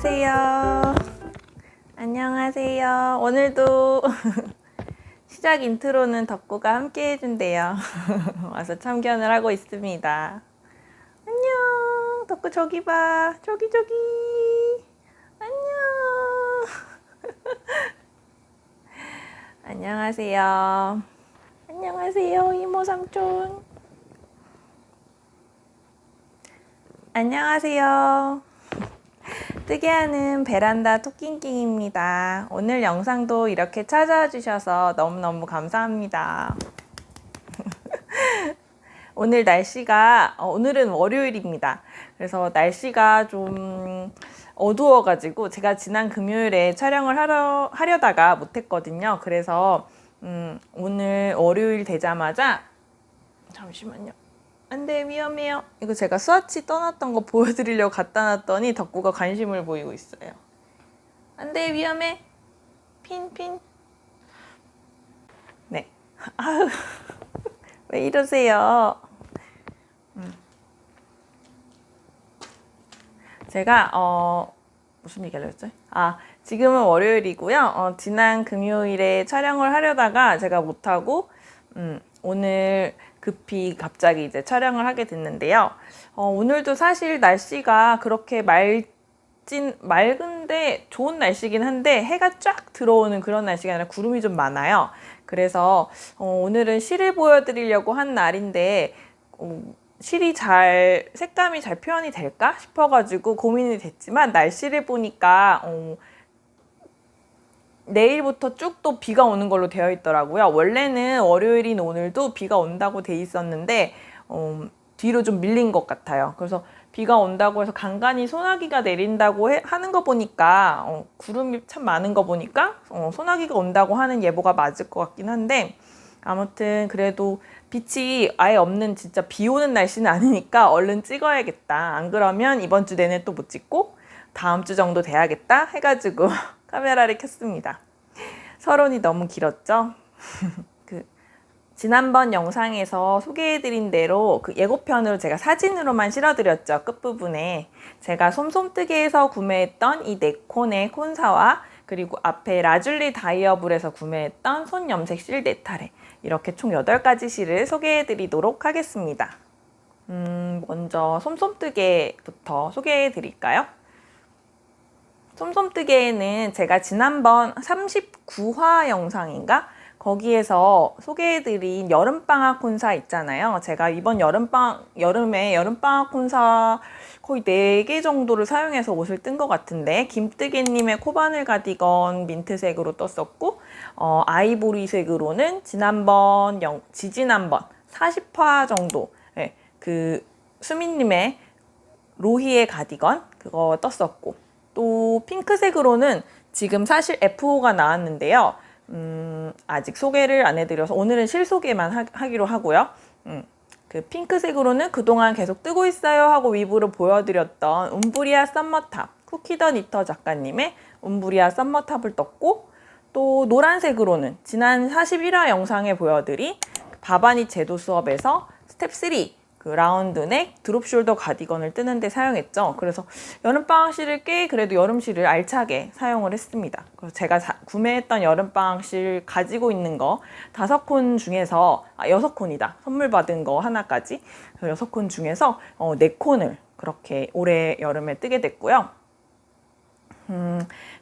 안녕하세요. 안녕하세요. 오늘도 시작 인트로는 덕구가 함께 해준대요. 와서 참견을 하고 있습니다. 안녕. 덕구 저기 봐. 저기. 안녕. 안녕하세요. 안녕하세요. 이모 삼촌. 안녕하세요. 뜨개하는 베란다 토킹킹입니다. 오늘 영상도 이렇게 찾아와 주셔서 너무너무 감사합니다. 오늘 날씨가 오늘은 월요일입니다. 그래서 날씨가 좀 어두워가지고 제가 지난 금요일에 촬영을 하려다가 못했거든요. 그래서 오늘 월요일 되자마자 잠시만요. 안돼, 위험해요. 이거 제가 스와치 떠났던 거 보여드리려고 갖다 놨더니 덕구가 관심을 보이고 있어요. 안돼, 위험해. 핀. 네. 아유, 왜 이러세요? 제가 무슨 얘기 하려고 했죠? 지금은 월요일이고요. 지난 금요일에 촬영을 하려다가 제가 못하고 오늘 급히 갑자기 이제 촬영을 하게 됐는데요. 오늘도 사실 날씨가 그렇게 맑은데 좋은 날씨긴 한데 해가 쫙 들어오는 그런 날씨가 아니라 구름이 좀 많아요. 그래서 오늘은 실을 보여드리려고 한 날인데 실이 색감이 잘 표현이 될까 싶어가지고 고민이 됐지만 날씨를 보니까 내일부터 쭉 또 비가 오는 걸로 되어 있더라고요. 원래는 월요일인 오늘도 비가 온다고 돼 있었는데 뒤로 좀 밀린 것 같아요. 그래서 비가 온다고 해서 간간히 소나기가 내린다고 하는 거 보니까 구름이 참 많은 거 보니까 소나기가 온다고 하는 예보가 맞을 것 같긴 한데 아무튼 그래도 빛이 아예 없는 진짜 비 오는 날씨는 아니니까 얼른 찍어야겠다. 안 그러면 이번 주 내내 또 못 찍고 다음 주 정도 돼야겠다 해가지고 카메라를 켰습니다. 서론이 너무 길었죠? 지난번 영상에서 소개해드린 대로 그 예고편으로 제가 사진으로만 실어드렸죠. 끝부분에. 제가 솜솜뜨개에서 구매했던 이 네콘의 콘사와 그리고 앞에 라줄리 다이어블에서 구매했던 손 염색 실 네타레 이렇게 총 8가지 실을 소개해드리도록 하겠습니다. 먼저 솜솜뜨개부터 소개해드릴까요? 솜솜뜨개에는 제가 지난번 39화 영상인가? 거기에서 소개해드린 여름방학 콘사 있잖아요. 제가 이번 여름에 여름방학 콘사 거의 4개 정도를 사용해서 옷을 뜬 것 같은데 김뜨개님의 코바늘 가디건 민트색으로 떴었고 아이보리색으로는 지지난번 40화 정도 그 수민님의 로히의 가디건 그거 떴었고 또 핑크색으로는 지금 사실 F5가 나왔는데요. 아직 소개를 안 해드려서 오늘은 실소개만 하기로 하고요. 그 핑크색으로는 그동안 계속 뜨고 있어요 하고 위브로 보여드렸던 움브리아 썸머탑 쿠키더 니터 작가님의 움브리아 썸머탑을 떴고 또 노란색으로는 지난 41화 영상에 보여드린 바바니 제도 수업에서 스텝 3 그 라운드넥 드롭숄더 가디건을 뜨는데 사용했죠. 그래서 여름방학 실을 그래도 여름 실을 알차게 사용을 했습니다. 그래서 제가 구매했던 여름방학 실 가지고 있는 거 5콘 중에서 6콘이다. 선물 받은 거 하나까지 6콘 중에서 4콘을 그렇게 올해 여름에 뜨게 됐고요.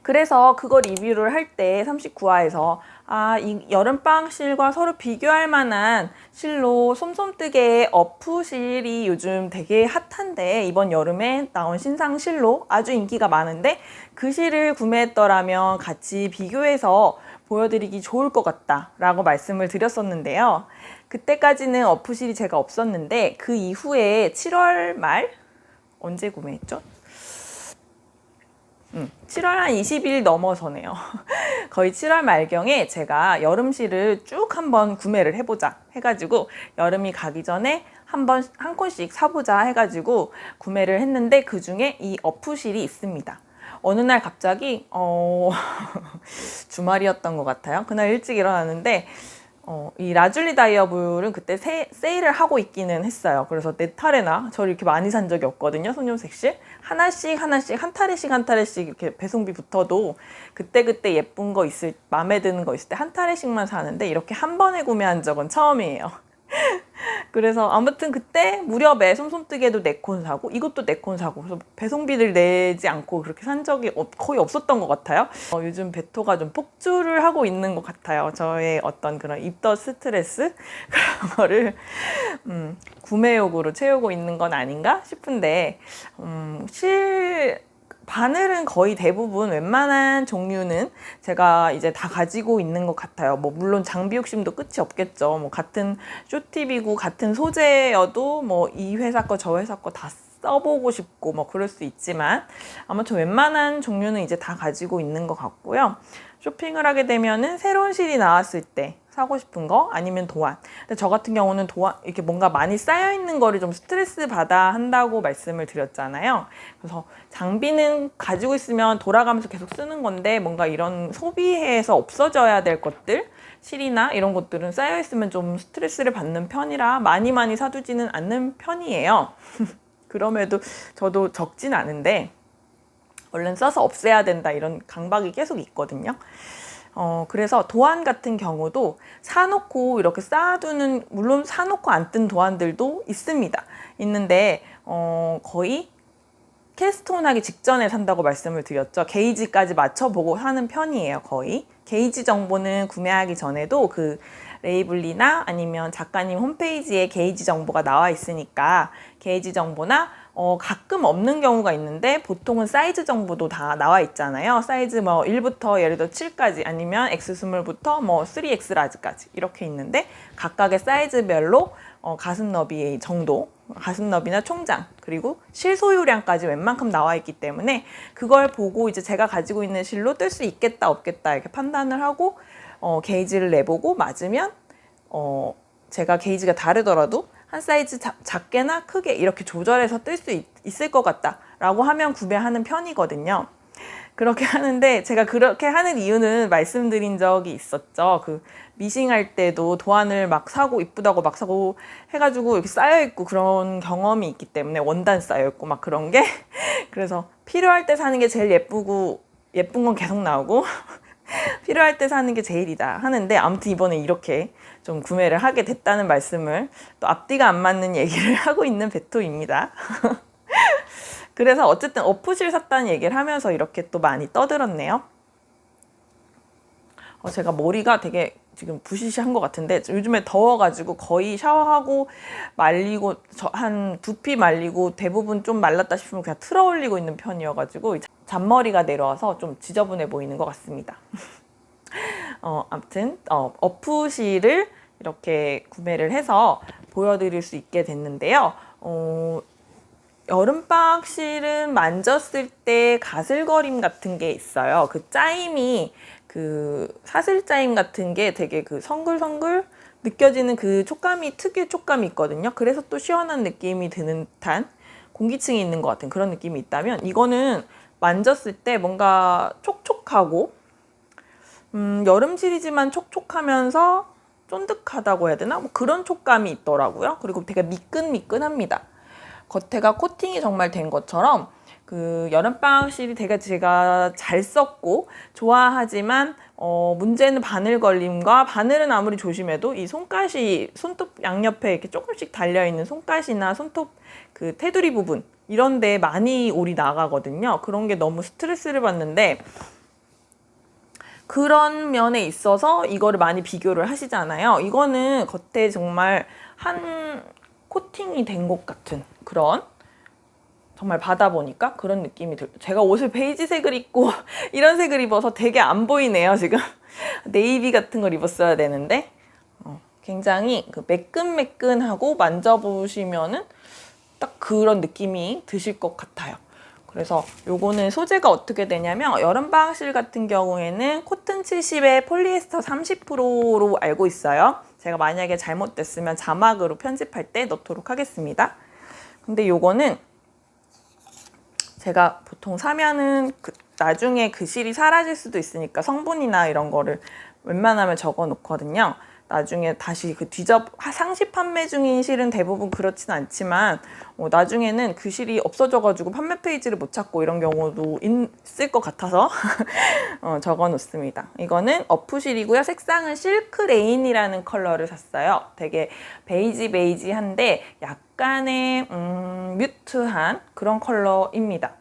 그래서 그거 리뷰를 할 때 39화에서 이 여름방학 실과 서로 비교할 만한 실로 솜솜뜨개의 어프 실이 요즘 되게 핫한데 이번 여름에 나온 신상 실로 아주 인기가 많은데 그 실을 구매했더라면 같이 비교해서 보여드리기 좋을 것 같다 라고 말씀을 드렸었는데요. 그때까지는 어프 실이 제가 없었는데 그 이후에 7월 말 언제 구매했죠? 7월 한 20일 넘어서네요. 거의 7월 말경에 제가 여름실을 쭉 한번 구매를 해보자 해가지고 여름이 가기 전에 한 콘씩 사보자 해가지고 구매를 했는데 그 중에 이 어프실이 있습니다. 어느 날 갑자기 주말이었던 것 같아요. 그날 일찍 일어났는데 이 라줄리 다이어블은 그때 세일을 하고 있기는 했어요. 그래서 네 탈에나 저를 이렇게 많이 산 적이 없거든요. 손님색실 하나씩 한 타래씩 이렇게 배송비 붙어도 그때 예쁜 거 있을, 마음에 드는 거 있을 때 한 타래씩만 사는데 이렇게 한 번에 구매한 적은 처음이에요. 그래서 아무튼 그때 무렵에 솜솜뜨개도 4콘 사고 이것도 4콘 사고, 그래서 배송비를 내지 않고 그렇게 산 적이 거의 없었던 것 같아요. 요즘 베토가 좀 폭주를 하고 있는 것 같아요. 저의 어떤 그런 입덧 스트레스 그런 거를 구매욕으로 채우고 있는 건 아닌가 싶은데, 바늘은 거의 대부분 웬만한 종류는 제가 이제 다 가지고 있는 것 같아요. 뭐 물론 장비 욕심도 끝이 없겠죠. 뭐 같은 쇼팁이고 같은 소재여도 뭐 이 회사 거 저 회사 거 다 써보고 싶고 뭐 그럴 수 있지만, 아무튼 웬만한 종류는 이제 다 가지고 있는 것 같고요. 쇼핑을 하게 되면은 새로운 실이 나왔을 때 사고 싶은 거, 아니면 도안. 근데 저 같은 경우는 도안, 이렇게 뭔가 많이 쌓여 있는 거를 좀 스트레스 받아 한다고 말씀을 드렸잖아요. 그래서 장비는 가지고 있으면 돌아가면서 계속 쓰는 건데, 뭔가 이런 소비해서 없어져야 될 것들, 실이나 이런 것들은 쌓여 있으면 좀 스트레스를 받는 편이라 많이 사두지는 않는 편이에요. 그럼에도 저도 적진 않은데 얼른 써서 없애야 된다 이런 강박이 계속 있거든요. 그래서 도안 같은 경우도 사놓고 이렇게 쌓아두는, 물론 사놓고 안 뜬 도안들도 있습니다. 있는데 거의 캐스트온 하기 직전에 산다고 말씀을 드렸죠. 게이지까지 맞춰보고 하는 편이에요. 거의 게이지 정보는 구매하기 전에도 그 레이블리나 아니면 작가님 홈페이지에 게이지 정보가 나와 있으니까 게이지 정보나 가끔 없는 경우가 있는데 보통은 사이즈 정보도 다 나와 있잖아요. 사이즈 뭐 1부터 예를 들어 7까지, 아니면 X스몰부터 뭐 3X 라지까지 이렇게 있는데, 각각의 사이즈별로 가슴 너비 정도, 가슴 너비나 총장, 그리고 실 소유량까지 웬만큼 나와 있기 때문에 그걸 보고 이제 제가 가지고 있는 실로 뜰 수 있겠다 없겠다 이렇게 판단을 하고 게이지를 내보고 맞으면 제가 게이지가 다르더라도 한 사이즈 작게나 크게 이렇게 조절해서 뜰 수 있을 것 같다 라고 하면 구매하는 편이거든요. 그렇게 하는데, 제가 그렇게 하는 이유는 말씀드린 적이 있었죠. 그 미싱할 때도 도안을 막 사고 이쁘다고 막 사고 해가지고 이렇게 쌓여있고 그런 경험이 있기 때문에, 원단 쌓여있고 막 그런 게 그래서 필요할 때 사는 게 제일 예쁘고 예쁜 건 계속 나오고 필요할 때 사는 게 제일이다 하는데, 아무튼 이번에 이렇게 좀 구매를 하게 됐다는 말씀을, 또 앞뒤가 안 맞는 얘기를 하고 있는 베토입니다. 그래서 어쨌든 어프실 샀다는 얘기를 하면서 이렇게 또 많이 떠들었네요. 제가 머리가 되게 지금 부시시한 것 같은데, 요즘에 더워가지고 거의 샤워하고 말리고 한 두피 말리고 대부분 좀 말랐다 싶으면 그냥 틀어 올리고 있는 편이어가지고 잔머리가 내려와서 좀 지저분해 보이는 것 같습니다. 아무튼 어프실을 이렇게 구매를 해서 보여드릴 수 있게 됐는데요. 여름방 실은 만졌을 때 가슬거림 같은 게 있어요. 그 짜임이, 그 사슬 짜임 같은 게 되게 그 성글성글 느껴지는 그 촉감이, 특유의 촉감이 있거든요. 그래서 또 시원한 느낌이 드는 듯한 공기층이 있는 것 같은 그런 느낌이 있다면, 이거는 만졌을 때 뭔가 촉촉하고 여름실이지만 촉촉하면서 쫀득하다고 해야 되나? 뭐 그런 촉감이 있더라고요. 그리고 되게 미끈미끈합니다. 겉에가 코팅이 정말 된 것처럼, 그 여름방학 실이 되게 제가 잘 썼고 좋아하지만 문제는 바늘 걸림과, 바늘은 아무리 조심해도 이 손가시, 손톱 양옆에 이렇게 조금씩 달려있는 손가시나 손톱 그 테두리 부분 이런 데 많이 올이 나가거든요. 그런 게 너무 스트레스를 받는데, 그런 면에 있어서 이거를 많이 비교를 하시잖아요. 이거는 겉에 정말 한 코팅이 된 것 같은 그런, 정말 받아보니까 그런 느낌이 들어요. 제가 옷을 베이지색을 입고 이런 색을 입어서 되게 안 보이네요, 지금. 네이비 같은 걸 입었어야 되는데 굉장히 그 매끈매끈하고 만져보시면은 딱 그런 느낌이 드실 것 같아요. 그래서 요거는 소재가 어떻게 되냐면, 여름방학실 같은 경우에는 코튼 70에 폴리에스터 30%로 알고 있어요. 제가 만약에 잘못됐으면 자막으로 편집할 때 넣도록 하겠습니다. 근데 요거는 제가 보통 사면은 나중에 그 실이 사라질 수도 있으니까 성분이나 이런 거를 웬만하면 적어 놓거든요. 나중에 다시 그 상시 판매 중인 실은 대부분 그렇진 않지만 나중에는 그 실이 없어져가지고 판매 페이지를 못 찾고 이런 경우도 있을 것 같아서 적어 놓습니다. 이거는 어프실이고요. 색상은 실크 레인이라는 컬러를 샀어요. 되게 베이지한데 약간의 뮤트한 그런 컬러입니다.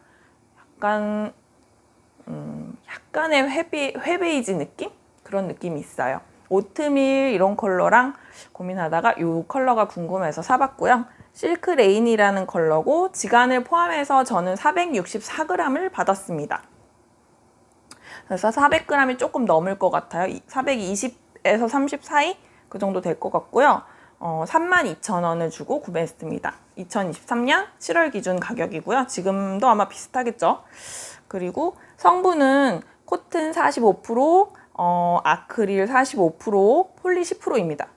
약간의 회베이지 느낌? 그런 느낌이 있어요. 오트밀 이런 컬러랑 고민하다가 이 컬러가 궁금해서 사봤고요. 실크 레인이라는 컬러고 지간을 포함해서 저는 464g을 받았습니다. 그래서 400g이 조금 넘을 것 같아요. 420에서 30 사이? 그 정도 될 것 같고요. 32,000원을 주고 구매했습니다. 2023년 7월 기준 가격이고요. 지금도 아마 비슷하겠죠. 그리고 성분은 코튼 45%, 아크릴 45%, 폴리 10%입니다.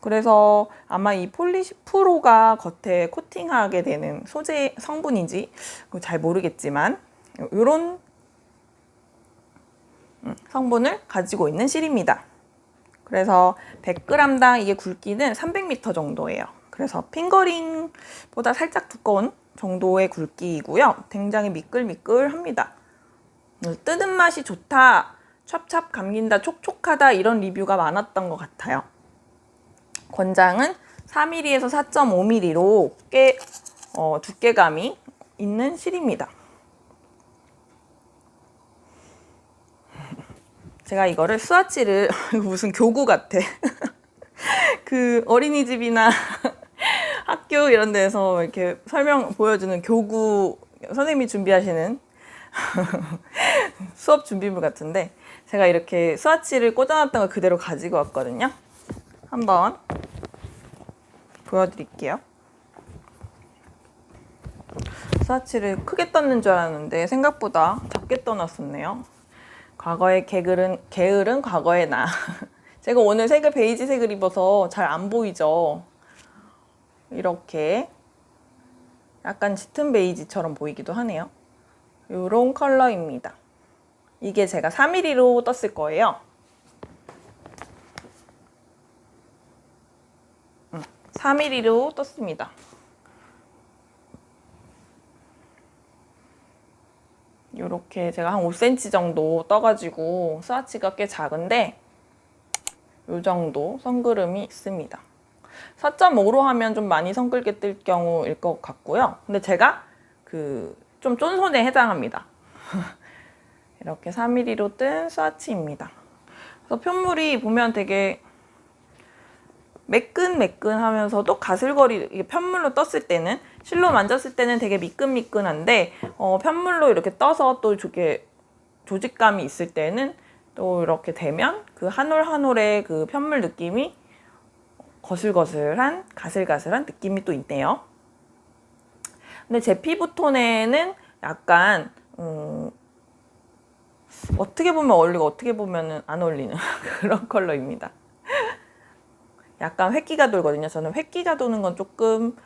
그래서 아마 이 폴리 10%가 겉에 코팅하게 되는 소재 성분인지 잘 모르겠지만 이런 성분을 가지고 있는 실입니다. 그래서 100g당 이게 굵기는 300m 정도예요. 그래서 핑거링보다 살짝 두꺼운 정도의 굵기이고요. 굉장히 미끌미끌합니다. 뜯은 맛이 좋다, 찹찹 감긴다, 촉촉하다 이런 리뷰가 많았던 것 같아요. 권장은 4mm에서 4.5mm로 꽤 두께감이 있는 실입니다. 제가 이거를 스와치를 무슨 교구 같아. 그 어린이집이나 학교 이런 데서 이렇게 설명 보여주는 교구 선생님이 준비하시는 수업 준비물 같은데 제가 이렇게 스와치를 꽂아놨던 걸 그대로 가지고 왔거든요. 한번 보여드릴게요. 스와치를 크게 떴는 줄 알았는데 생각보다 작게 떠놨었네요. 과거의 게으른 과거의 나. 제가 오늘 색을 베이지색을 입어서 잘 안 보이죠? 이렇게 약간 짙은 베이지처럼 보이기도 하네요. 이런 컬러입니다. 이게 제가 4mm로 떴을 거예요. 4mm로 떴습니다. 이렇게 제가 한 5cm 정도 떠가지고 스와치가 꽤 작은데 이 정도 선그름이 있습니다. 4.5로 하면 좀 많이 선글게 뜰 경우일 것 같고요. 근데 제가 좀 쫀손에 해당합니다. 이렇게 4mm로 뜬 스와치입니다. 그래서 편물이 보면 되게 매끈매끈하면서도 가슬거리, 이게 편물로 떴을 때는, 실로 만졌을 때는 되게 미끈미끈한데 편물로 이렇게 떠서 또 이렇게 조직감이 있을 때는 또 이렇게 되면 그 한 올 한 올의 그 편물 느낌이 거슬거슬한, 가슬가슬한 느낌이 또 있네요. 근데 제 피부톤에는 약간 어떻게 보면 어울리고 어떻게 보면 안 어울리는 그런 컬러입니다. 약간 획기가 돌거든요. 저는 획기가 도는 건 조금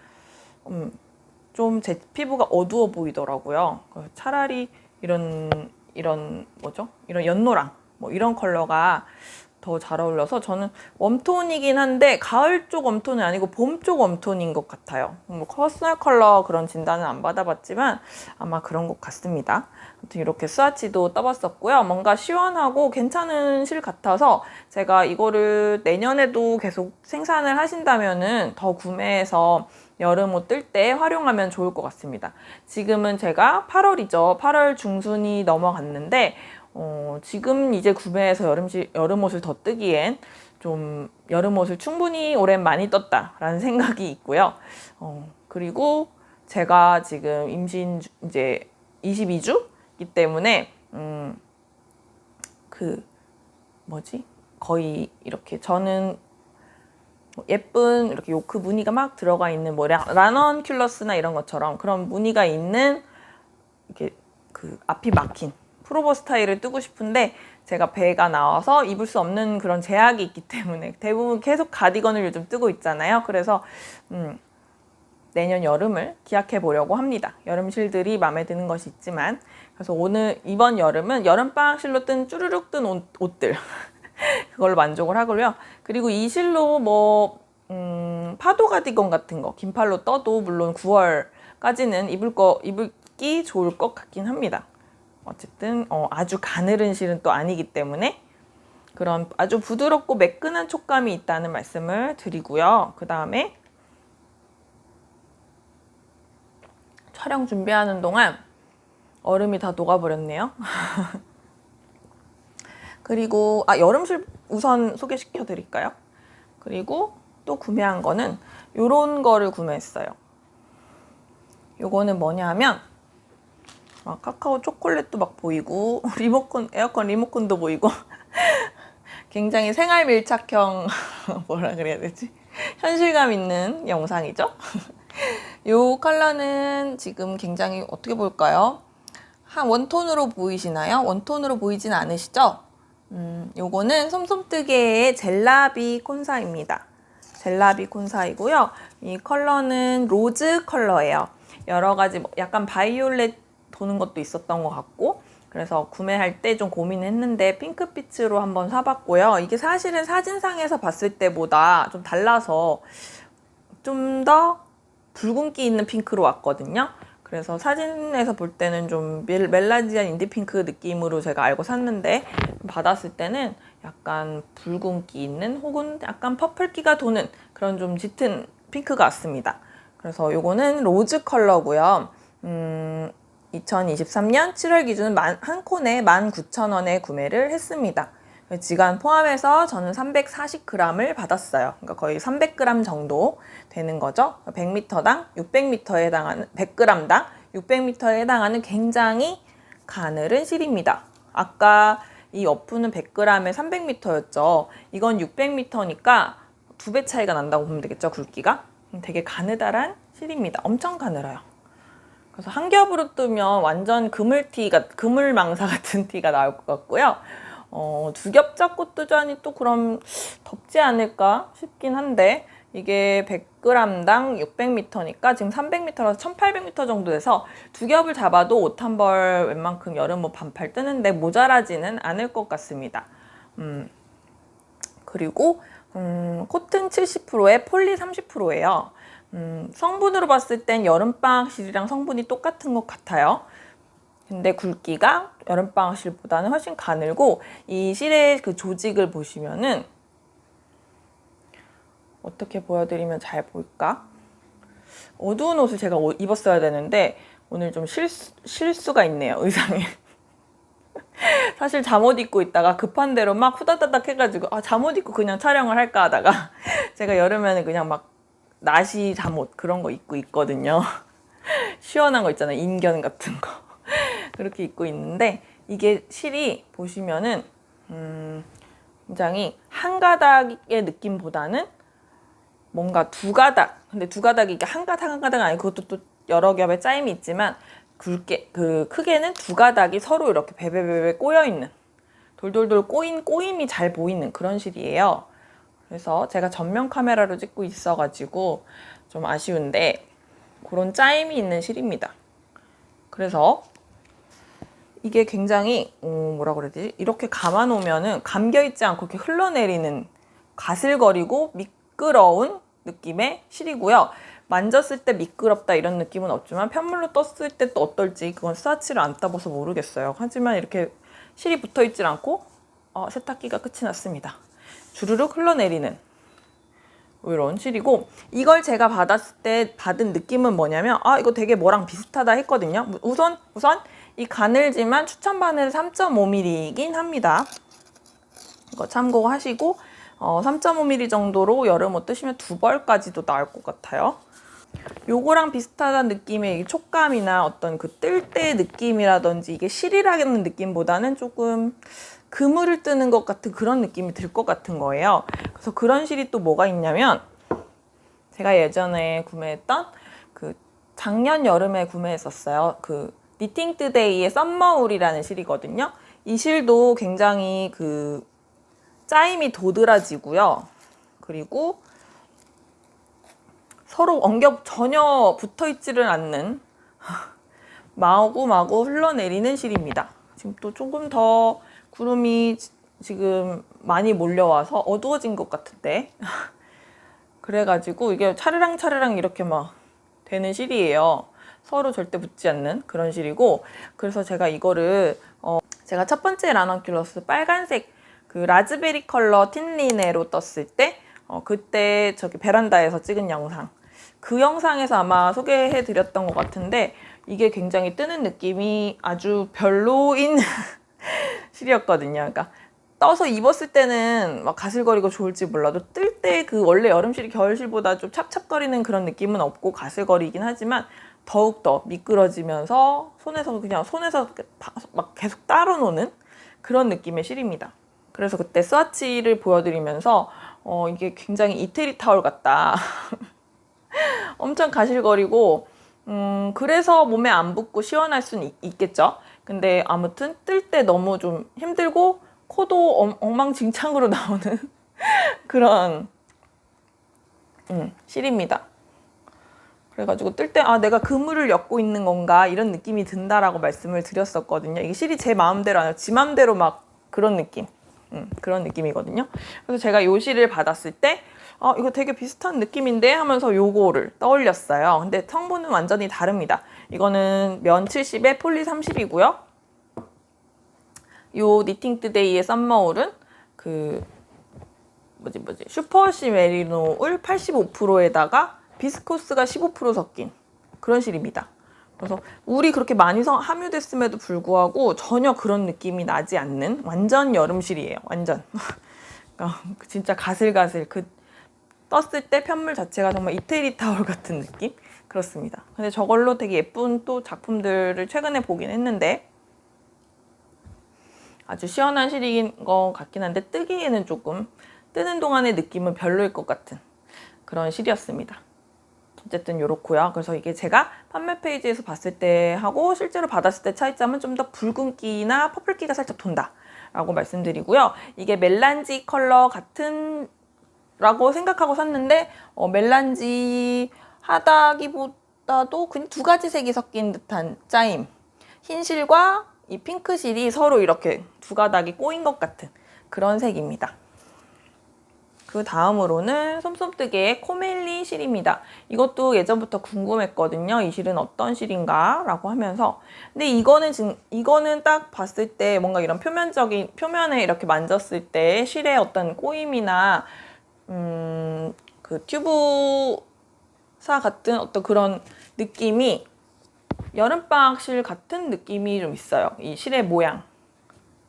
좀 제 피부가 어두워 보이더라고요. 차라리 이런 뭐죠? 이런 연노랑 뭐 이런 컬러가 더 잘 어울려서 저는 웜톤이긴 한데 가을 쪽 웜톤은 아니고 봄 쪽 웜톤인 것 같아요. 뭐 퍼스널 컬러 그런 진단은 안 받아봤지만 아마 그런 것 같습니다. 아무튼 이렇게 스와치도 떠봤었고요. 뭔가 시원하고 괜찮은 실 같아서 제가 이거를 내년에도 계속 생산을 하신다면은 더 구매해서 여름 옷 뜰 때 활용하면 좋을 것 같습니다. 지금은 제가 8월이죠. 8월 중순이 넘어갔는데 지금 이제 구매해서 여름 옷을 더 뜨기엔 좀 여름 옷을 충분히 올해는 많이 떴다라는 생각이 있고요. 그리고 제가 지금 임신 이제 22주이기 때문에 거의 이렇게 저는 예쁜 이렇게 요크 무늬가 막 들어가 있는 뭐 라넌큘러스나 이런 것처럼 그런 무늬가 있는 이렇게 그 앞이 막힌 프로버 스타일을 뜨고 싶은데 제가 배가 나와서 입을 수 없는 그런 제약이 있기 때문에 대부분 계속 가디건을 요즘 뜨고 있잖아요. 그래서 내년 여름을 기약해 보려고 합니다. 여름 실들이 마음에 드는 것이 있지만 그래서 이번 여름은 여름방학 실로 뜬 쭈르륵 뜬 옷들 그걸로 만족을 하고요. 그리고 이 실로 뭐 파도 가디건 같은 거 긴팔로 떠도 물론 9월까지는 입기 좋을 것 같긴 합니다. 어쨌든 아주 가늘은 실은 또 아니기 때문에 그런 아주 부드럽고 매끈한 촉감이 있다는 말씀을 드리고요. 그 다음에 촬영 준비하는 동안 얼음이 다 녹아버렸네요. 그리고 여름실 우선 소개시켜 드릴까요? 그리고 또 구매한 거는 요런 거를 구매했어요. 요거는 뭐냐 하면 카카오 초콜릿도 막 보이고 리모컨, 에어컨 리모컨도 보이고 굉장히 생활 밀착형 뭐라 그래야 되지? 현실감 있는 영상이죠. 요 컬러는 지금 굉장히 어떻게 볼까요? 한 원톤으로 보이시나요? 원톤으로 보이진 않으시죠? 요거는 솜솜뜨개의 젤라비 콘사입니다. 젤라비 콘사이고요. 이 컬러는 로즈 컬러예요. 여러 가지 약간 바이올렛 도는 것도 있었던 것 같고, 그래서 구매할 때 좀 고민했는데 핑크빛으로 한번 사봤고요. 이게 사실은 사진상에서 봤을 때보다 좀 달라서 좀 더 붉은기 있는 핑크로 왔거든요. 그래서 사진에서 볼 때는 좀 멜라지안 인디핑크 느낌으로 제가 알고 샀는데 받았을 때는 약간 붉은기 있는 혹은 약간 퍼플기가 도는 그런 좀 짙은 핑크가 왔습니다. 그래서 요거는 로즈 컬러고요. 2023년 7월 기준 한 콘에 19,000원에 구매를 했습니다. 지간 포함해서 저는 340g을 받았어요. 그러니까 거의 300g 정도 되는 거죠. 100m당 600m에 해당하는 100g당 600m에 해당하는 굉장히 가늘은 실입니다. 아까 이 어프는 100g에 300m였죠. 이건 600m니까 2배 차이가 난다고 보면 되겠죠, 굵기가. 되게 가느다란 실입니다. 엄청 가늘어요. 그래서 한 겹으로 뜨면 완전 그물망사 같은 티가 나올 것 같고요. 두 겹 잡고 뜨자니 또 그럼 덥지 않을까 싶긴 한데, 이게 100g당 600m니까 지금 300m라서 1800m 정도 돼서 두 겹을 잡아도 옷 한 벌 웬만큼 여름 옷 반팔 뜨는데 모자라지는 않을 것 같습니다. 그리고 코튼 70%에 폴리 30%예요. 성분으로 봤을 땐 여름방학 실이랑 성분이 똑같은 것 같아요. 근데 굵기가 여름방학 실보다는 훨씬 가늘고, 이 실의 그 조직을 보시면은 어떻게 보여드리면 잘 보일까? 어두운 옷을 제가 입었어야 되는데 오늘 좀 실수가 있네요, 의상에. 사실 잠옷 입고 있다가 급한 대로 막 후다다닥 해가지고 잠옷 입고 그냥 촬영을 할까 하다가 제가 여름에는 그냥 막 나시 잠옷 그런 거 입고 있거든요. 시원한 거 있잖아요, 인견 같은 거. 그렇게 입고 있는데, 이게 실이 보시면은 굉장히 한 가닥의 느낌보다는 뭔가 두 가닥, 근데 두 가닥이 이게 한 가닥은 아니고 그것도 또 여러 겹의 짜임이 있지만 크게는 두 가닥이 서로 이렇게 베베베베 꼬여있는, 돌돌돌 꼬임이 잘 보이는 그런 실이에요. 그래서 제가 전면 카메라로 찍고 있어가지고 좀 아쉬운데 그런 짜임이 있는 실입니다. 그래서 이게 굉장히 뭐라 그래야 되지? 이렇게 감아놓으면은 감겨있지 않고 이렇게 흘러내리는 가슬거리고 미끄러운 느낌의 실이고요. 만졌을 때 미끄럽다 이런 느낌은 없지만 편물로 떴을 때 또 어떨지 그건 스와치를 안 따봐서 모르겠어요. 하지만 이렇게 실이 붙어있질 않고 세탁기가 끝이 났습니다. 주르륵 흘러내리는 이런 실이고, 이걸 제가 받았을 때 받은 느낌은 뭐냐면 이거 되게 뭐랑 비슷하다 했거든요. 우선 이 가늘지만 추천 바늘 3.5mm이긴 합니다. 이거 참고하시고 3.5mm 정도로 여름옷 뜨시면 2벌까지도 나올 것 같아요. 요거랑 비슷하다는 느낌의 촉감이나 어떤 그 뜰 때 느낌이라든지 이게 실이라는 느낌보다는 조금 그물을 뜨는 것 같은 그런 느낌이 들 것 같은 거예요. 그래서 그런 실이 또 뭐가 있냐면, 제가 예전에 구매했던 그 작년 여름에 구매했었어요. 그 니팅 투데이의 썸머울이라는 실이거든요. 이 실도 굉장히 그 짜임이 도드라지고요. 그리고 서로 전혀 붙어있지를 않는 마구마구 흘러내리는 실입니다. 지금 또 조금 더 구름이 지금 많이 몰려와서 어두워진 것 같은데 그래가지고 이게 차르랑차르랑 이렇게 막 되는 실이에요. 서로 절대 붙지 않는 그런 실이고, 그래서 제가 이거를 제가 첫 번째 라넌큘러스 빨간색 그 라즈베리 컬러 틴리네로 떴을 때 그때 저기 베란다에서 찍은 영상, 그 영상에서 아마 소개해 드렸던 것 같은데, 이게 굉장히 뜨는 느낌이 아주 별로인 실이었거든요. 그러니까 떠서 입었을 때는 막 가슬거리고 좋을지 몰라도 뜰 때 그 원래 여름실이 겨울실보다 좀 찹찹거리는 그런 느낌은 없고 가슬거리긴 하지만 더욱더 미끄러지면서 손에서 막 계속 따로 노는 그런 느낌의 실입니다. 그래서 그때 스와치를 보여드리면서 이게 굉장히 이태리 타올 같다. 엄청 가실거리고 그래서 몸에 안 붙고 시원할 수는 있겠죠. 근데 아무튼 뜰 때 너무 좀 힘들고 코도 엉망진창으로 나오는 그런 실입니다. 그래가지고 뜰 때 내가 그물을 엮고 있는 건가 이런 느낌이 든다라고 말씀을 드렸었거든요. 이게 실이 제 마음대로 아니라 지 마음대로 막 그런 느낌, 그런 느낌이거든요. 그래서 제가 요 실을 받았을 때 이거 되게 비슷한 느낌인데 하면서 요거를 떠올렸어요. 근데 성분은 완전히 다릅니다. 이거는 면 70에 폴리 30이고요. 요 니팅투데이의 썸머울은 그 슈퍼워시 메리노 울 85%에다가 비스코스가 15% 섞인 그런 실입니다. 그래서 울이 그렇게 많이 함유됐음에도 불구하고 전혀 그런 느낌이 나지 않는 완전 여름실이에요. 완전. 진짜 가슬가슬 떴을 때 편물 자체가 정말 이태리 타올 같은 느낌? 그렇습니다. 근데 저걸로 되게 예쁜 또 작품들을 최근에 보긴 했는데 아주 시원한 실인 것 같긴 한데 뜨기에는 조금 뜨는 동안의 느낌은 별로일 것 같은 그런 실이었습니다. 어쨌든 요렇고요. 그래서 이게 제가 판매 페이지에서 봤을 때 하고 실제로 받았을 때 차이점은 좀 더 붉은기나 퍼플기가 살짝 돈다 라고 말씀드리고요. 이게 멜란지 컬러 같은 라고 생각하고 샀는데 멜란지 하다기보다도 그냥 두 가지 색이 섞인 듯한 짜임, 흰 실과 이 핑크 실이 서로 이렇게 두 가닥이 꼬인 것 같은 그런 색입니다. 그 다음으로는 솜솜뜨개의 코멜리 실입니다. 이것도 예전부터 궁금했거든요. 이 실은 어떤 실인가 라고 하면서. 근데 이거는 딱 봤을 때 뭔가 이런 표면에 이렇게 만졌을 때 실의 어떤 꼬임이나 그 튜브사 같은 어떤 그런 느낌이 여름방학 실 같은 느낌이 좀 있어요. 이 실의 모양.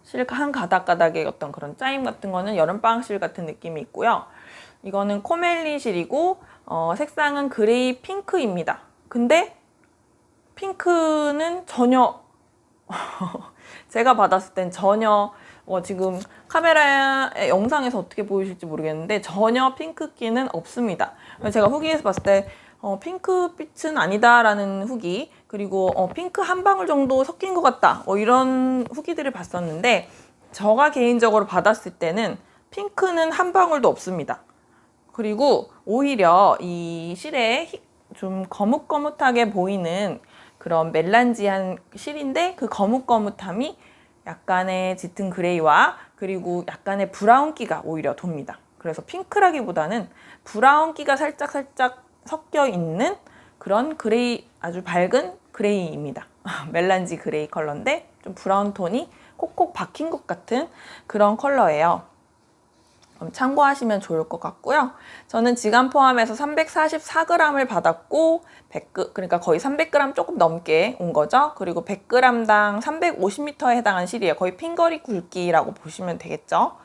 실 한 가닥가닥의 어떤 그런 짜임 같은 거는 여름방학 실 같은 느낌이 있고요. 이거는 코멜리 실이고 색상은 그레이 핑크입니다. 근데 핑크는 전혀 제가 받았을 땐 전혀 지금 카메라의 영상에서 어떻게 보이실지 모르겠는데 전혀 핑크기는 없습니다. 제가 후기에서 봤을 때 핑크빛은 아니다라는 후기, 그리고 핑크 한 방울 정도 섞인 것 같다 이런 후기들을 봤었는데, 제가 개인적으로 받았을 때는 핑크는 한 방울도 없습니다. 그리고 오히려 이 실에 좀 거뭇거뭇하게 보이는 그런 멜란지한 실인데 그 거뭇거뭇함이 약간의 짙은 그레이와 그리고 약간의 브라운기가 오히려 돕니다. 그래서 핑크라기보다는 브라운기가 살짝 섞여 있는 그런 그레이, 아주 밝은 그레이입니다. 멜란지 그레이 컬러인데 좀 브라운 톤이 콕콕 박힌 것 같은 그런 컬러예요. 참고하시면 좋을 것 같고요. 저는 지갑 포함해서 344g을 받았고 그러니까 거의 300g 조금 넘게 온 거죠. 그리고 100g당 350m에 해당한 실이에요. 거의 핑거리 굵기라고 보시면 되겠죠.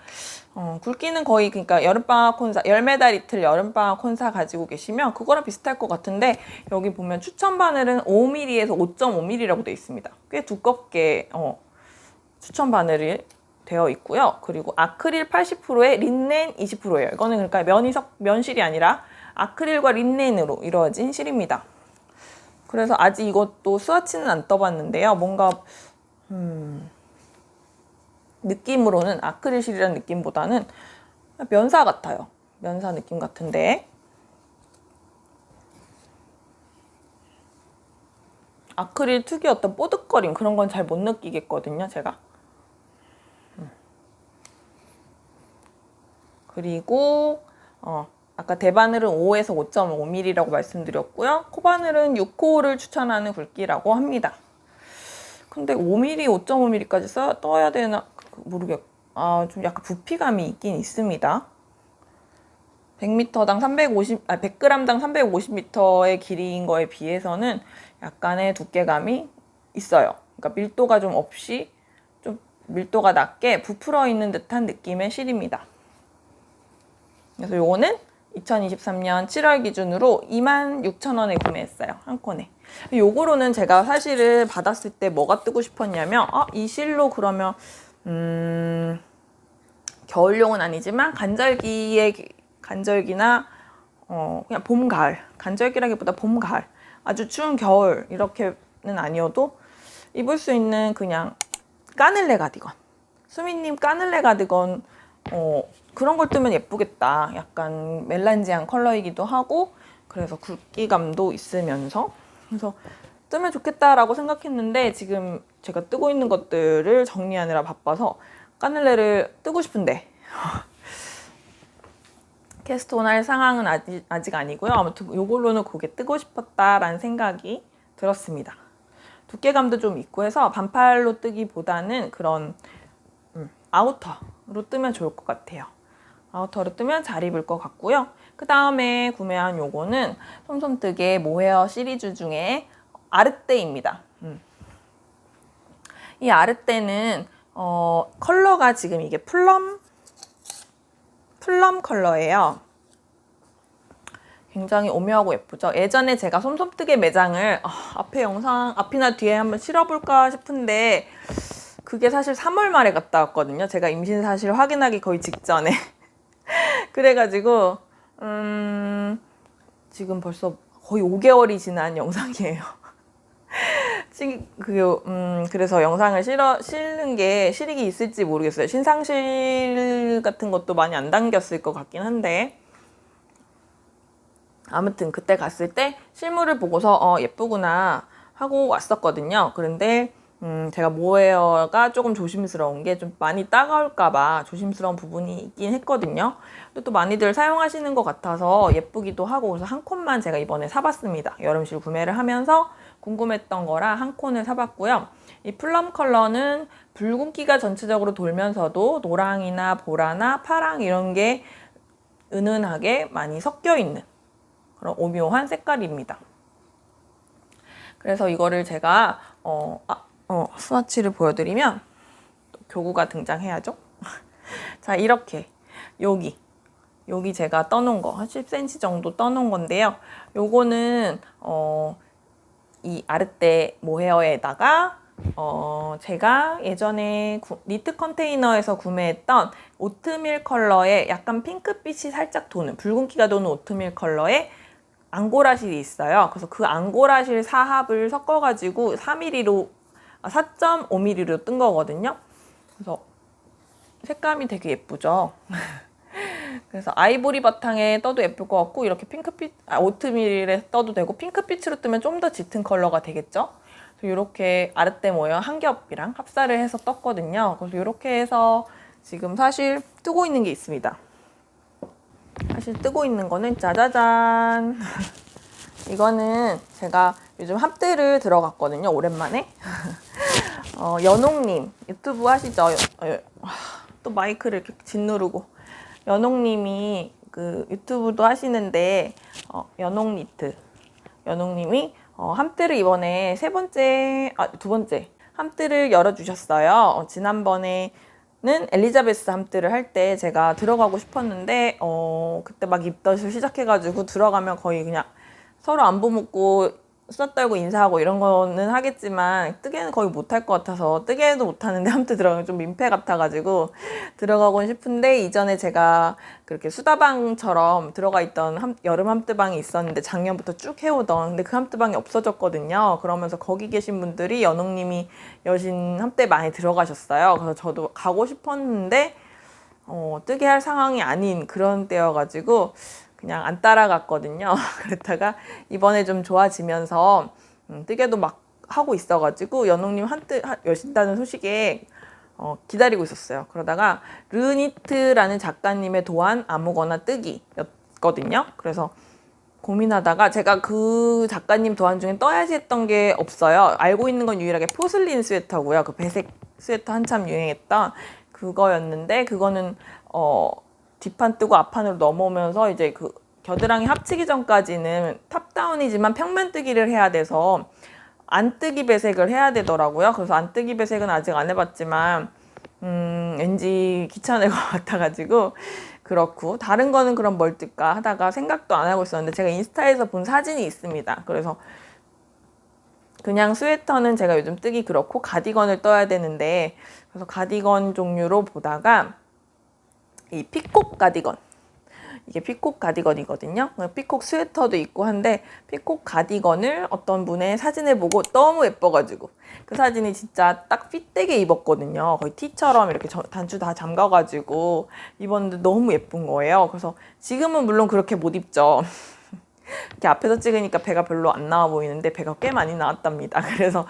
굵기는 거의 그러니까 여름방학 콘사, 열매달 이틀 여름방학 콘사 가지고 계시면 그거랑 비슷할 것 같은데, 여기 보면 추천 바늘은 5mm에서 5.5mm라고 되어 있습니다. 꽤 두껍게 추천 바늘이 되어 있고요. 그리고 아크릴 80%에 린넨 20%예요. 이거는 그러니까 면실이 아니라 아크릴과 린넨으로 이루어진 실입니다. 그래서 아직 이것도 스와치는 안 떠봤는데요. 뭔가 느낌으로는 아크릴 실이라는 느낌보다는 면사 같아요. 면사 느낌 같은데, 아크릴 특유의 어떤 뽀득거림 그런 건 잘 못 느끼겠거든요, 제가. 그리고 아까 대바늘은 5에서 5.5mm라고 말씀드렸고요. 코바늘은 6호를 추천하는 굵기라고 합니다. 근데 5mm, 5.5mm까지 떠야 되나 모르겠고 좀 약간 부피감이 있긴 있습니다. 100m당 100g당 350m의 길이인 거에 비해서는 약간의 두께감이 있어요. 그러니까 밀도가 좀 없이 좀 밀도가 낮게 부풀어 있는 듯한 느낌의 실입니다. 그래서 요거는 2023년 7월 기준으로 26,000원에 구매했어요. 한 콘에. 요거로는 제가 사실은 받았을 때 뭐가 뜨고 싶었냐면 이 실로 그러면 겨울용은 아니지만 간절기나 그냥 봄, 가을, 간절기라기보다 봄, 가을, 아주 추운 겨울 이렇게는 아니어도 입을 수 있는 그냥 까늘레 가디건, 수미님 까늘레 가디건 그런 걸 뜨면 예쁘겠다. 약간 멜란지한 컬러이기도 하고 그래서 굵기감도 있으면서 그래서 뜨면 좋겠다라고 생각했는데 지금 제가 뜨고 있는 것들을 정리하느라 바빠서 까늘레를 뜨고 싶은데 캐스트온 할 상황은 아직 아니고요. 아무튼 이걸로는 고개 뜨고 싶었다라는 생각이 들었습니다. 두께감도 좀 있고 해서 반팔로 뜨기보다는 그런 아우터로 뜨면 좋을 것 같아요. 아우터로 뜨면 잘 입을 것 같고요. 그 다음에 구매한 요거는 솜솜뜨개 모헤어 시리즈 중에 아르떼입니다. 이 아르떼는 컬러가 지금 이게 플럼 컬러예요. 굉장히 오묘하고 예쁘죠. 예전에 제가 솜솜뜨개 매장을 앞이나 뒤에 한번 실어볼까 싶은데 그게 사실 3월 말에 갔다 왔거든요. 제가 임신 사실 확인하기 거의 직전에 그래가지고 지금 벌써 거의 5개월이 지난 영상이에요. 그래서 영상을 실는 게 실익이 있을지 모르겠어요. 신상실 같은 것도 많이 안 담겼을 것 같긴 한데 아무튼 그때 갔을 때 실물을 보고서 예쁘구나 하고 왔었거든요. 그런데 제가 모헤어가 조금 조심스러운 게 좀 많이 따가울까봐 조심스러운 부분이 있긴 했거든요. 또 많이들 사용하시는 것 같아서 예쁘기도 하고 그래서 한 콘만 제가 이번에 사봤습니다. 여름실 구매를 하면서 궁금했던 거라 한 콘을 사봤고요. 이 플럼 컬러는 붉은기가 전체적으로 돌면서도 노랑이나 보라나 파랑 이런 게 은은하게 많이 섞여 있는 그런 오묘한 색깔입니다. 그래서 이거를 제가 스와치를 보여드리면 또 교구가 등장해야죠. 자, 이렇게 여기 제가 떠놓은 거 한 10cm 정도 떠놓은 건데요. 요거는 이 아르떼 모헤어에다가 제가 예전에 니트 컨테이너에서 구매했던 오트밀 컬러의 약간 핑크빛이 살짝 도는 붉은기가 도는 오트밀 컬러의 앙고라실이 있어요. 그래서 그 앙고라실 사합을 섞어가지고 4.5mm로 뜬 거거든요. 그래서 색감이 되게 예쁘죠. 그래서 아이보리 바탕에 떠도 예쁠 것 같고 이렇게 핑크빛, 오트밀에 떠도 되고 핑크빛으로 뜨면 좀 더 짙은 컬러가 되겠죠. 그래서 이렇게 아르떼 모헤어 한 겹이랑 합사를 해서 떴거든요. 그래서 이렇게 해서 지금 사실 뜨고 있는 게 있습니다. 사실 뜨고 있는 거는 짜자잔 이거는 제가 요즘 합들을 들어갔거든요. 오랜만에 연옥님 유튜브 하시죠? 또 마이크를 이렇게 짓누르고 연옥님이 그 유튜브도 하시는데 연옥님이 함뜨를 이번에 두 번째 함뜨를 열어주셨어요. 지난번에는 엘리자베스 함뜨를 할 때 제가 들어가고 싶었는데 그때 막 입덧을 시작해가지고 들어가면 거의 그냥 서로 안부 묻고 수다 떨고 인사하고 이런 거는 하겠지만 뜨개는 거의 못할 것 같아서 뜨개도 못하는데 함뜨 들어가면 좀 민폐 같아가지고 들어가곤 싶은데 이전에 제가 그렇게 수다방처럼 들어가 있던 여름 함뜨방이 있었는데 작년부터 쭉 해오던 근데 그 함뜨방이 없어졌거든요. 그러면서 거기 계신 분들이 연옥님이 여신 함뜨에 많이 들어가셨어요. 그래서 저도 가고 싶었는데 뜨개 할 상황이 아닌 그런 때여가지고 그냥 안 따라갔거든요. 그랬다가 이번에 좀 좋아지면서 뜨개도 막 하고 있어가지고 연옥님 한뜨 여신다는 소식에 기다리고 있었어요. 그러다가 르니트라는 작가님의 도안 아무거나 뜨기였거든요. 그래서 고민하다가 제가 그 작가님 도안 중에 떠야지 했던 게 없어요. 알고 있는 건 유일하게 포슬린 스웨터고요. 그 배색 스웨터 한참 유행했던 그거였는데, 그거는 뒷판 뜨고 앞판으로 넘어오면서 이제 그 겨드랑이 합치기 전까지는 탑다운이지만 평면 뜨기를 해야 돼서 안뜨기 배색을 해야 되더라고요. 그래서 안뜨기 배색은 아직 안 해봤지만 왠지 귀찮을 것 같아가지고 그렇고, 다른 거는 그럼 뭘 뜰까 하다가 생각도 안 하고 있었는데 제가 인스타에서 본 사진이 있습니다. 그래서 그냥 스웨터는 제가 요즘 뜨기 그렇고 가디건을 떠야 되는데, 그래서 가디건 종류로 보다가 이 피콕 가디건, 이게 피콕 가디건이거든요. 피콕 스웨터도 있고 한데, 피콕 가디건을 어떤 분의 사진을 보고 너무 예뻐가지고, 그 사진이 진짜 딱 핏되게 입었거든요. 거의 티처럼 이렇게 단추 다 잠가가지고 입었는데 너무 예쁜 거예요. 그래서 지금은 물론 그렇게 못 입죠. 이렇게 앞에서 찍으니까 배가 별로 안 나와 보이는데 배가 꽤 많이 나왔답니다. 그래서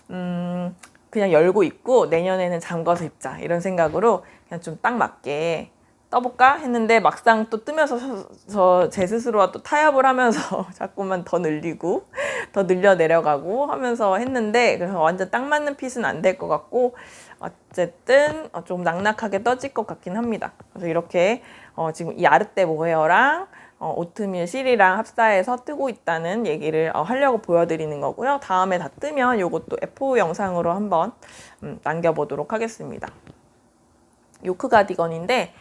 그냥 열고 입고 내년에는 잠궈서 입자 이런 생각으로 그냥 좀 딱 맞게 떠볼까 했는데, 막상 또 뜨면서 제 스스로와 또 타협을 하면서 자꾸만 더 늘리고 더 늘려 내려가고 하면서 했는데, 그래서 완전 딱 맞는 핏은 안 될 것 같고, 어쨌든 좀 낙낙하게 떠질 것 같긴 합니다. 그래서 이렇게 지금 이 아르떼 모헤어랑 오트밀 실이랑 합사해서 뜨고 있다는 얘기를 하려고 보여드리는 거고요. 다음에 다 뜨면 요것도 F 영상으로 한번 남겨보도록 하겠습니다. 요크 가디건인데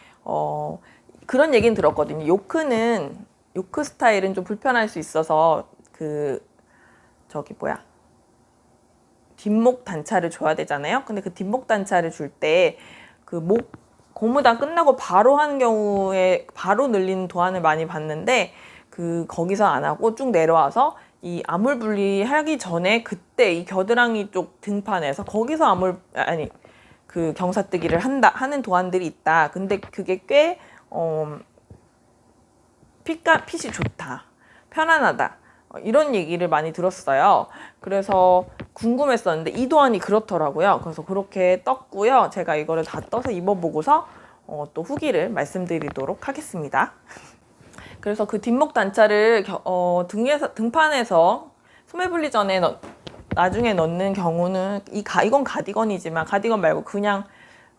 그런 얘기는 들었거든요. 요크 스타일은 좀 불편할 수 있어서 뒷목 단차를 줘야 되잖아요. 근데 그 뒷목 단차를 줄 때 그 고무단 끝나고 바로 하는 경우에 바로 늘리는 도안을 많이 봤는데, 거기서 안 하고 쭉 내려와서 이 아물 분리하기 전에 그때 이 겨드랑이 쪽 등판에서 거기서 그 경사뜨기를 하는 도안들이 있다. 근데 그게 꽤 핏이 좋다, 편안하다, 이런 얘기를 많이 들었어요. 그래서 궁금했었는데 이 도안이 그렇더라고요. 그래서 그렇게 떴고요. 제가 이거를 다 떠서 입어보고서 또 후기를 말씀드리도록 하겠습니다. 그래서 그 뒷목 단차를 등판에서 소매 분리 전에 나중에 넣는 경우는 이건 가디건이지만, 가디건 말고 그냥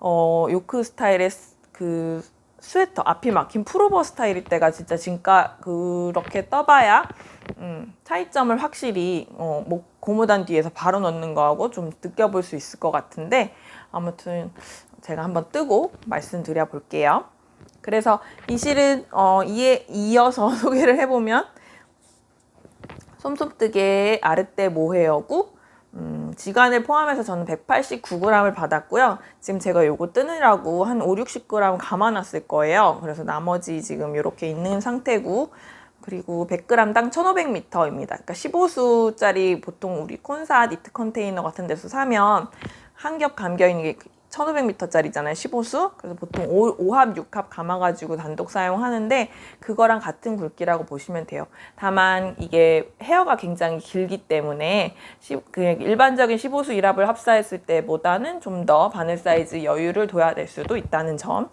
요크 스타일의 그 스웨터 앞이 막힌 풀오버 스타일일 때가 진짜 그렇게 떠봐야 차이점을 확실히 고무단 뒤에서 바로 넣는 거하고 좀 느껴볼 수 있을 것 같은데, 아무튼 제가 한번 뜨고 말씀드려 볼게요. 그래서 이 실은 이에 이어서 소개를 해보면, 솜솜뜨개의 아르떼 모헤어고 지간을 포함해서 저는 189g을 받았고요. 지금 제가 요거 뜨느라고 한 5, 60g 감아놨을 거예요. 그래서 나머지 지금 이렇게 있는 상태고, 그리고 100g당 1500m입니다. 그러니까 15수짜리 보통 우리 콘사 니트 컨테이너 같은 데서 사면 한 겹 감겨 있는 게 1500m짜리잖아요. 15수. 그래서 보통 5합, 6합 감아가지고 단독 사용하는데, 그거랑 같은 굵기라고 보시면 돼요. 다만 이게 헤어가 굉장히 길기 때문에 일반적인 15수 1합을 합사했을 때보다는 좀 더 바늘 사이즈 여유를 둬야 될 수도 있다는 점.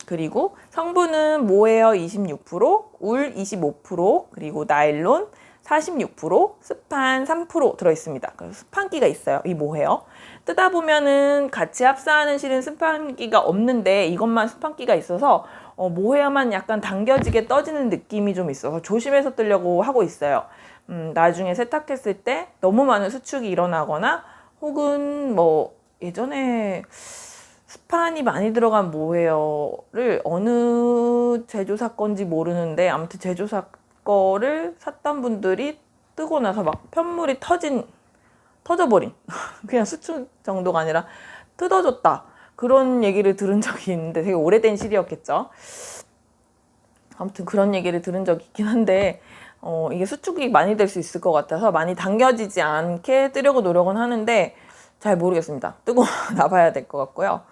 그리고 성분은 모헤어 26%, 울 25%, 그리고 나일론 46%, 스판 3% 들어있습니다. 그래서 스판기가 있어요, 이 모헤어. 뜨다 보면은 같이 합사하는 실은 스판기가 없는데, 이것만 스판기가 있어서 모헤어만 약간 당겨지게 떠지는 느낌이 좀 있어서 조심해서 뜨려고 하고 있어요. 나중에 세탁했을 때 너무 많은 수축이 일어나거나, 혹은 예전에 스판이 많이 들어간 모헤어를 어느 제조사 건지 모르는데, 아무튼 제조사 거를 샀던 분들이 뜨고 나서 막 편물이 터져버린 그냥 수축 정도가 아니라 뜯어졌다, 그런 얘기를 들은 적이 있는데, 되게 오래된 실이었겠죠. 아무튼 그런 얘기를 들은 적이 있긴 한데, 이게 수축이 많이 될 수 있을 것 같아서 많이 당겨지지 않게 뜨려고 노력은 하는데 잘 모르겠습니다. 뜨고 나봐야 될 것 같고요.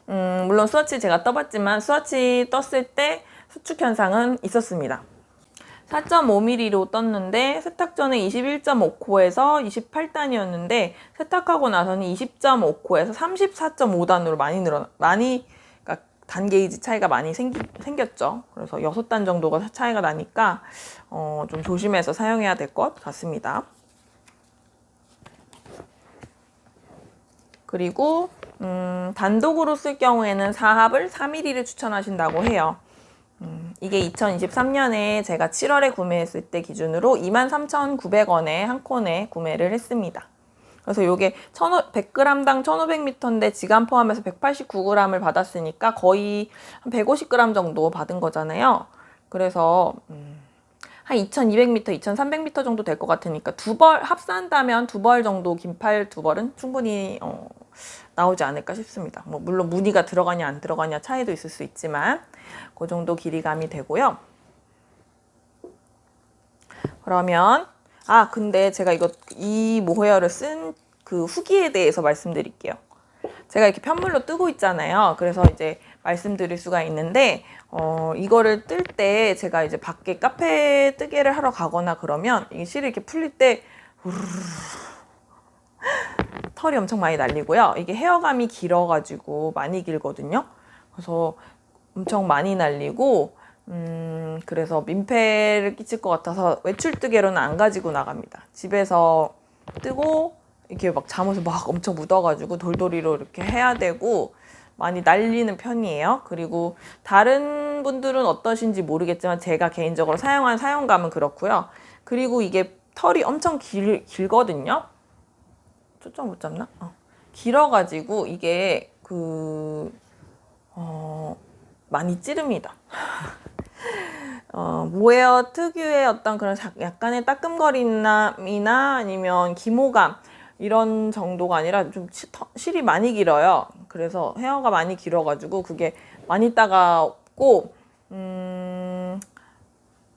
물론 스와치 제가 떠봤지만 스와치 떴을 때 수축 현상은 있었습니다. 4.5mm로 떴는데 세탁 전에 21.5코에서 28단이었는데 세탁하고 나서는 20.5코에서 34.5단으로 그러니까 단 게이지 차이가 많이 생겼죠. 그래서 6단 정도가 차이가 나니까 좀 조심해서 사용해야 될 것 같습니다. 그리고 단독으로 쓸 경우에는 사합을 4mm를 추천하신다고 해요. 이게 2023년에 제가 7월에 구매했을 때 기준으로 23,900원에 한 콘에 구매를 했습니다. 그래서 이게 100g당 1,500m인데 지간 포함해서 189g을 받았으니까 거의 한 150g 정도 받은 거잖아요. 그래서 한 2,200m, 2,300m 정도 될 것 같으니까 합산한다면 2벌 정도, 긴팔 2벌은 충분히 나오지 않을까 싶습니다. 뭐 물론 무늬가 들어가냐 안 들어가냐 차이도 있을 수 있지만 그 정도 길이감이 되고요. 그러면 근데 제가 이 모헤어를 쓴 그 후기에 대해서 말씀드릴게요. 제가 이렇게 편물로 뜨고 있잖아요. 그래서 이제 말씀드릴 수가 있는데 이거를 뜰 때 제가 이제 밖에 카페 뜨개를 하러 가거나 그러면 이 실이 이렇게 풀릴 때 털이 엄청 많이 날리고요. 이게 헤어감이 길어가지고 많이 길거든요. 그래서 엄청 많이 날리고 그래서 민폐를 끼칠 것 같아서 외출 뜨개로는 안 가지고 나갑니다. 집에서 뜨고 이렇게 막 잠옷에 막 엄청 묻어가지고 돌돌이로 이렇게 해야 되고 많이 날리는 편이에요. 그리고 다른 분들은 어떠신지 모르겠지만 제가 개인적으로 사용한 사용감은 그렇고요. 그리고 이게 털이 엄청 길거든요. 초점 못 잡나? 길어가지고 이게 많이 찌릅니다. 모헤어 특유의 어떤 그런 약간의 따끔거림이나 아니면 기모감 이런 정도가 아니라 좀 실이 많이 길어요. 그래서 헤어가 많이 길어가지고 그게 많이 따갑고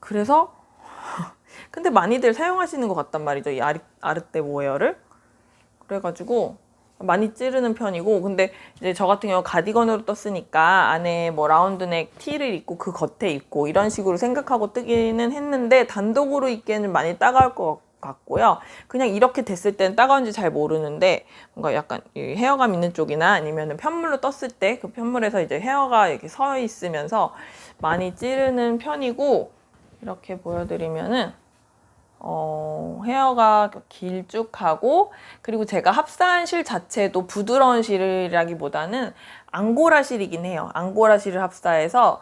그래서 근데 많이들 사용하시는 것 같단 말이죠. 이 아르떼 모헤어를. 그래가지고 많이 찌르는 편이고 근데 이제 저 같은 경우 가디건으로 떴으니까 안에 뭐 라운드넥 티를 입고 그 겉에 입고 이런 식으로 생각하고 뜨기는 했는데 단독으로 입기에는 많이 따가울 것 같고요. 그냥 이렇게 됐을 때는 따가운지 잘 모르는데 뭔가 약간 헤어감 있는 쪽이나 아니면 편물로 떴을 때 그 편물에서 이제 헤어가 이렇게 서 있으면서 많이 찌르는 편이고 이렇게 보여드리면은 헤어가 길쭉하고 그리고 제가 합사한 실 자체도 부드러운 실이라기보다는 앙고라 실이긴 해요. 앙고라 실을 합사해서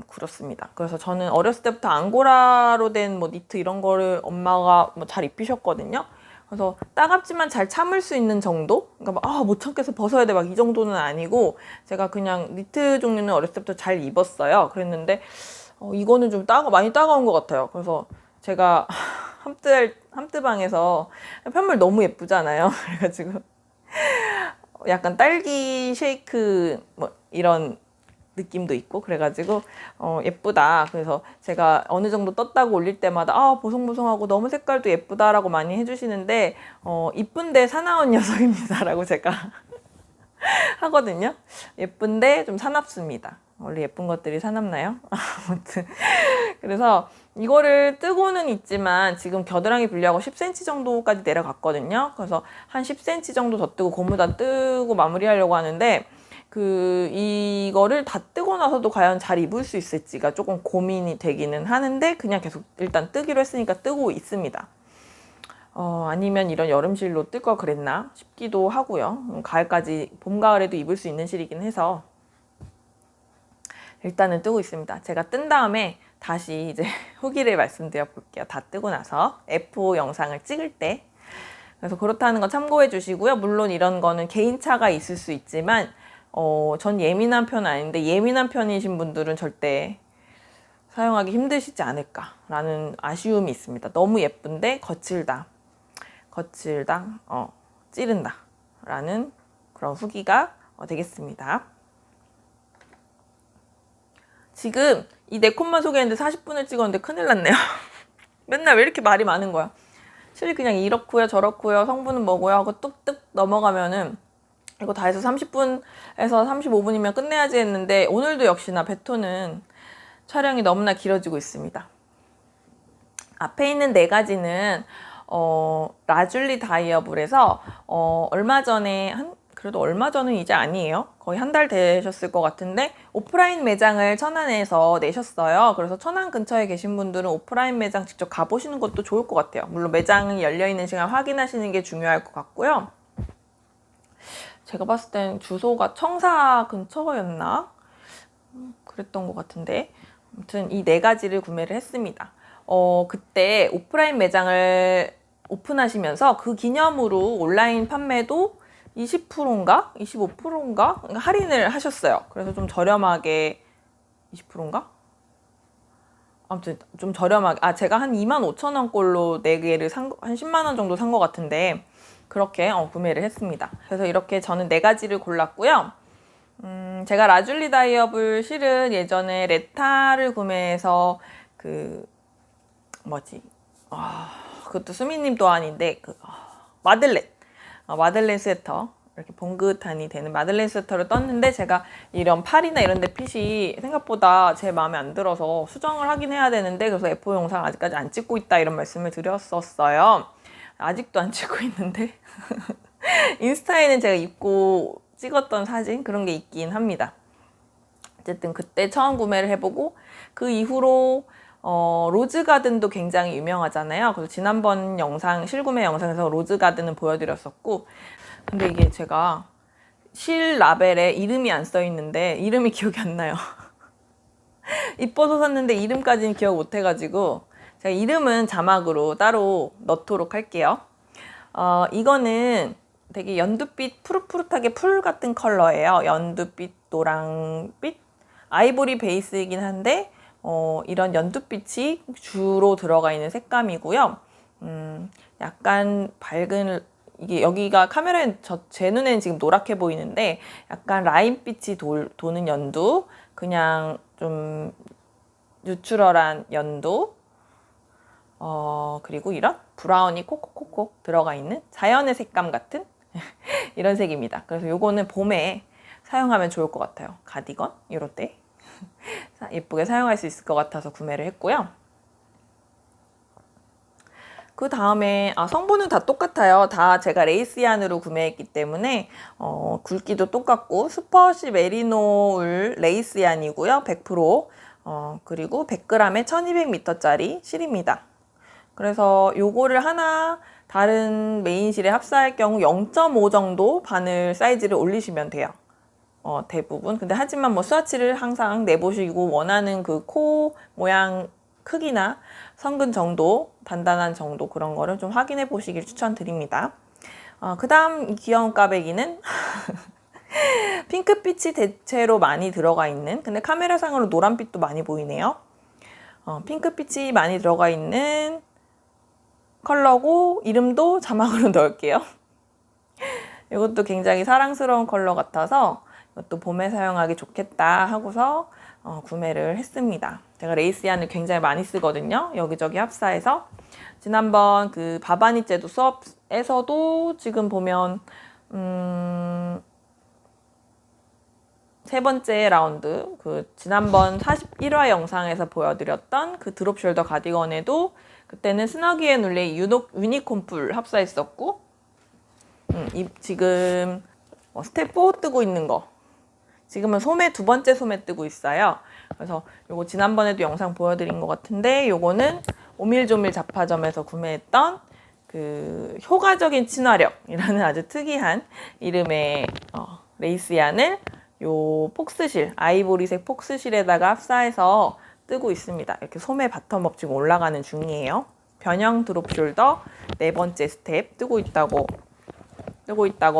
그렇습니다. 그래서 저는 어렸을 때부터 앙고라로 된 뭐 니트 이런 거를 엄마가 뭐 잘 입히셨거든요. 그래서 따갑지만 잘 참을 수 있는 정도? 그러니까 막 못 참겠어 벗어야 돼 막 이 정도는 아니고 제가 그냥 니트 종류는 어렸을 때부터 잘 입었어요. 그랬는데 이거는 좀 많이 따가운 것 같아요. 그래서 제가 함뜨방에서 편물 너무 예쁘잖아요. 그래가지고 약간 딸기 쉐이크 뭐 이런 느낌도 있고 그래가지고 예쁘다. 그래서 제가 어느 정도 떴다고 올릴 때마다 보송보송하고 너무 색깔도 예쁘다라고 많이 해주시는데 이쁜데 사나운 녀석입니다라고 제가 하거든요. 예쁜데 좀 사납습니다. 원래 예쁜 것들이 사납나요? 아무튼 그래서 이거를 뜨고는 있지만 지금 겨드랑이 분리하고 10cm 정도까지 내려갔거든요. 그래서 한 10cm 정도 더 뜨고 고무 다 뜨고 마무리하려고 하는데 이거를 다 뜨고 나서도 과연 잘 입을 수 있을지가 조금 고민이 되기는 하는데 그냥 계속 일단 뜨기로 했으니까 뜨고 있습니다. 아니면 이런 여름실로 뜰 걸 그랬나 싶기도 하고요. 가을까지 봄 가을에도 입을 수 있는 실이긴 해서 일단은 뜨고 있습니다. 제가 뜬 다음에 다시 이제 후기를 말씀드려 볼게요. 다 뜨고 나서 F 영상을 찍을 때. 그래서 그렇다는 거 참고해 주시고요. 물론 이런 거는 개인차가 있을 수 있지만 전 예민한 편은 아닌데 예민한 편이신 분들은 절대 사용하기 힘드시지 않을까라는 아쉬움이 있습니다. 너무 예쁜데 거칠다, 찌른다 라는 그런 후기가 되겠습니다. 지금 이 4컷만 소개했는데 40분을 찍었는데 큰일 났네요. 맨날 왜 이렇게 말이 많은 거야. 실이 그냥 이렇고요 저렇고요 성분은 뭐고요 하고 뚝뚝 넘어가면은 이거 다 해서 30분에서 35분이면 끝내야지 했는데 오늘도 역시나 베토는 촬영이 너무나 길어지고 있습니다. 앞에 있는 네 가지는 라줄리 다이어블에서 얼마 전에 그래도 얼마 전은 이제 아니에요. 거의 한 달 되셨을 것 같은데 오프라인 매장을 천안에서 내셨어요. 그래서 천안 근처에 계신 분들은 오프라인 매장 직접 가보시는 것도 좋을 것 같아요. 물론 매장이 열려있는 시간 확인하시는 게 중요할 것 같고요. 제가 봤을 땐 주소가 청사 근처였나? 그랬던 것 같은데 아무튼 이 네 가지를 구매를 했습니다. 그때 오프라인 매장을 오픈하시면서 그 기념으로 온라인 판매도 20%인가? 25%인가? 할인을 하셨어요. 그래서 좀 저렴하게 20%인가? 아무튼 좀 저렴하게 제가 한 25,000원 꼴로 4개를 한 10만 원 정도 산 것 같은데 그렇게 구매를 했습니다. 그래서 이렇게 저는 4가지를 골랐고요. 제가 라줄리 다이어블 실은 예전에 레타를 구매해서 그것도 수미님 또한인데 마들렌 스웨터 이렇게 봉긋하니 되는 마들렌 스웨터를 떴는데 제가 이런 팔이나 이런 데 핏이 생각보다 제 마음에 안 들어서 수정을 하긴 해야 되는데 그래서 F4 영상 아직까지 안 찍고 있다 이런 말씀을 드렸었어요. 아직도 안 찍고 있는데 인스타에는 제가 입고 찍었던 사진 그런 게 있긴 합니다. 어쨌든 그때 처음 구매를 해보고 그 이후로 로즈가든도 굉장히 유명하잖아요. 그래서 지난번 영상 실구매 영상에서 로즈가든은 보여드렸었고 근데 이게 제가 실 라벨에 이름이 안 써 있는데 이름이 기억이 안 나요. 이뻐서 샀는데 이름까지는 기억 못 해가지고 제가 이름은 자막으로 따로 넣도록 할게요. 이거는 되게 연두빛 푸릇푸릇하게 풀 같은 컬러예요. 연두빛, 노랑빛, 아이보리 베이스이긴 한데 이런 연두빛이 주로 들어가 있는 색감이고요. 약간 밝은 이게 여기가 카메라에 제 눈에는 지금 노랗게 보이는데 약간 라인빛이 도는 연두, 그냥 좀 뉴트럴한 연두, 그리고 이런 브라운이 콕콕콕콕 들어가 있는 자연의 색감 같은 이런 색입니다. 그래서 요거는 봄에 사용하면 좋을 것 같아요. 가디건 이럴 때 예쁘게 사용할 수 있을 것 같아서 구매를 했고요. 그 다음에 성분은 다 똑같아요. 다 제가 레이스얀으로 구매했기 때문에 굵기도 똑같고 스퍼시 메리노 울 레이스얀이고요. 100% 그리고 100g에 1200m짜리 실입니다. 그래서 요거를 하나 다른 메인실에 합사할 경우 0.5 정도 바늘 사이즈를 올리시면 돼요. 대부분. 근데 하지만 뭐 스와치를 항상 내보시고 원하는 그 코 모양 크기나 성근 정도, 단단한 정도 그런 거를 좀 확인해 보시길 추천드립니다. 그 다음 이 귀여운 까베기는 핑크빛이 대체로 많이 들어가 있는, 근데 카메라상으로 노란빛도 많이 보이네요. 핑크빛이 많이 들어가 있는 컬러고 이름도 자막으로 넣을게요. 이것도 굉장히 사랑스러운 컬러 같아서 이것도 봄에 사용하기 좋겠다 하고서 구매를 했습니다. 제가 레이스얀을 굉장히 많이 쓰거든요. 여기저기 합사해서. 지난번 그 바바니제도 수업에서도 지금 보면 세 번째 라운드 그 지난번 41화 영상에서 보여드렸던 그 드롭 숄더 가디건에도 그때는 스너기에 눌레 유니콘 뿔 합사했었고 지금 스텝 4 뜨고 있는 거 지금은 소매 두 번째 소매 뜨고 있어요. 그래서 요거 지난번에도 영상 보여드린 것 같은데 요거는 오밀조밀 잡화점에서 구매했던 그 효과적인 친화력이라는 아주 특이한 이름의 레이스얀을 요 폭스실, 아이보리색 폭스실에다가 합사해서 뜨고 있습니다. 이렇게 소매 바텀업 지금 올라가는 중이에요. 변형 드롭 숄더 네 번째 스텝 뜨고 있다고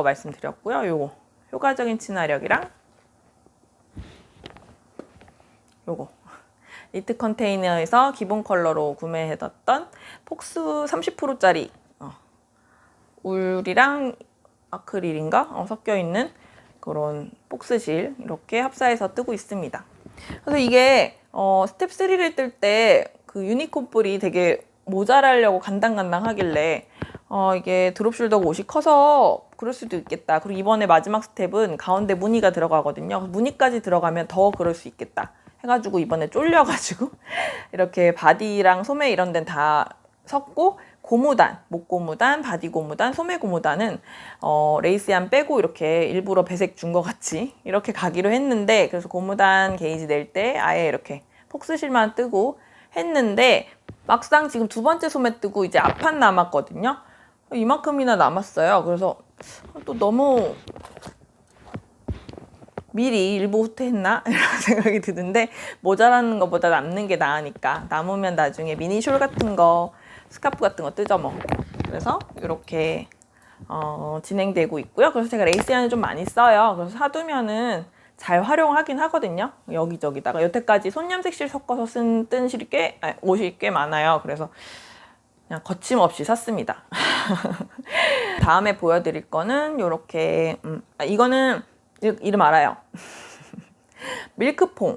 말씀드렸고요. 요거 효과적인 친화력이랑 요거 니트 컨테이너에서 기본 컬러로 구매해뒀던 폭스 30%짜리 울이랑 아크릴인가 섞여있는 그런 폭스실 이렇게 합사해서 뜨고 있습니다. 그래서 이게 스텝 3를 뜰 때 그 유니콘 뿔이 되게 모자라려고 간당간당 하길래 이게 드롭 숄더가 옷이 커서 그럴 수도 있겠다. 그리고 이번에 마지막 스텝은 가운데 무늬가 들어가거든요. 무늬까지 들어가면 더 그럴 수 있겠다 해가지고 이번에 쫄려가지고 이렇게 바디랑 소매 이런 데는 다 섰고, 고무단, 목 고무단, 바디 고무단, 소매 고무단은 레이스얀 빼고 이렇게 일부러 배색 준 것 같이 이렇게 가기로 했는데, 그래서 고무단 게이지 낼 때 아예 이렇게 폭스실만 뜨고 했는데, 막상 지금 두 번째 소매 뜨고 이제 앞판 남았거든요. 이만큼이나 남았어요. 그래서 또 너무 미리 일부 후퇴했나? 이런 생각이 드는데, 모자라는 것보다 남는 게 나으니까 남으면 나중에 미니숄 같은 거, 스카프 같은 거 뜨죠 뭐. 그래서 이렇게 진행되고 있고요. 그래서 제가 레이스얀을 좀 많이 써요. 그래서 사두면은 잘 활용하긴 하거든요. 여기저기다가 여태까지 손염색실 섞어서 쓴 옷이 꽤 많아요. 그래서 그냥 거침없이 샀습니다. 다음에 보여드릴 거는 이렇게 이거는 이름 알아요. 밀키퐁.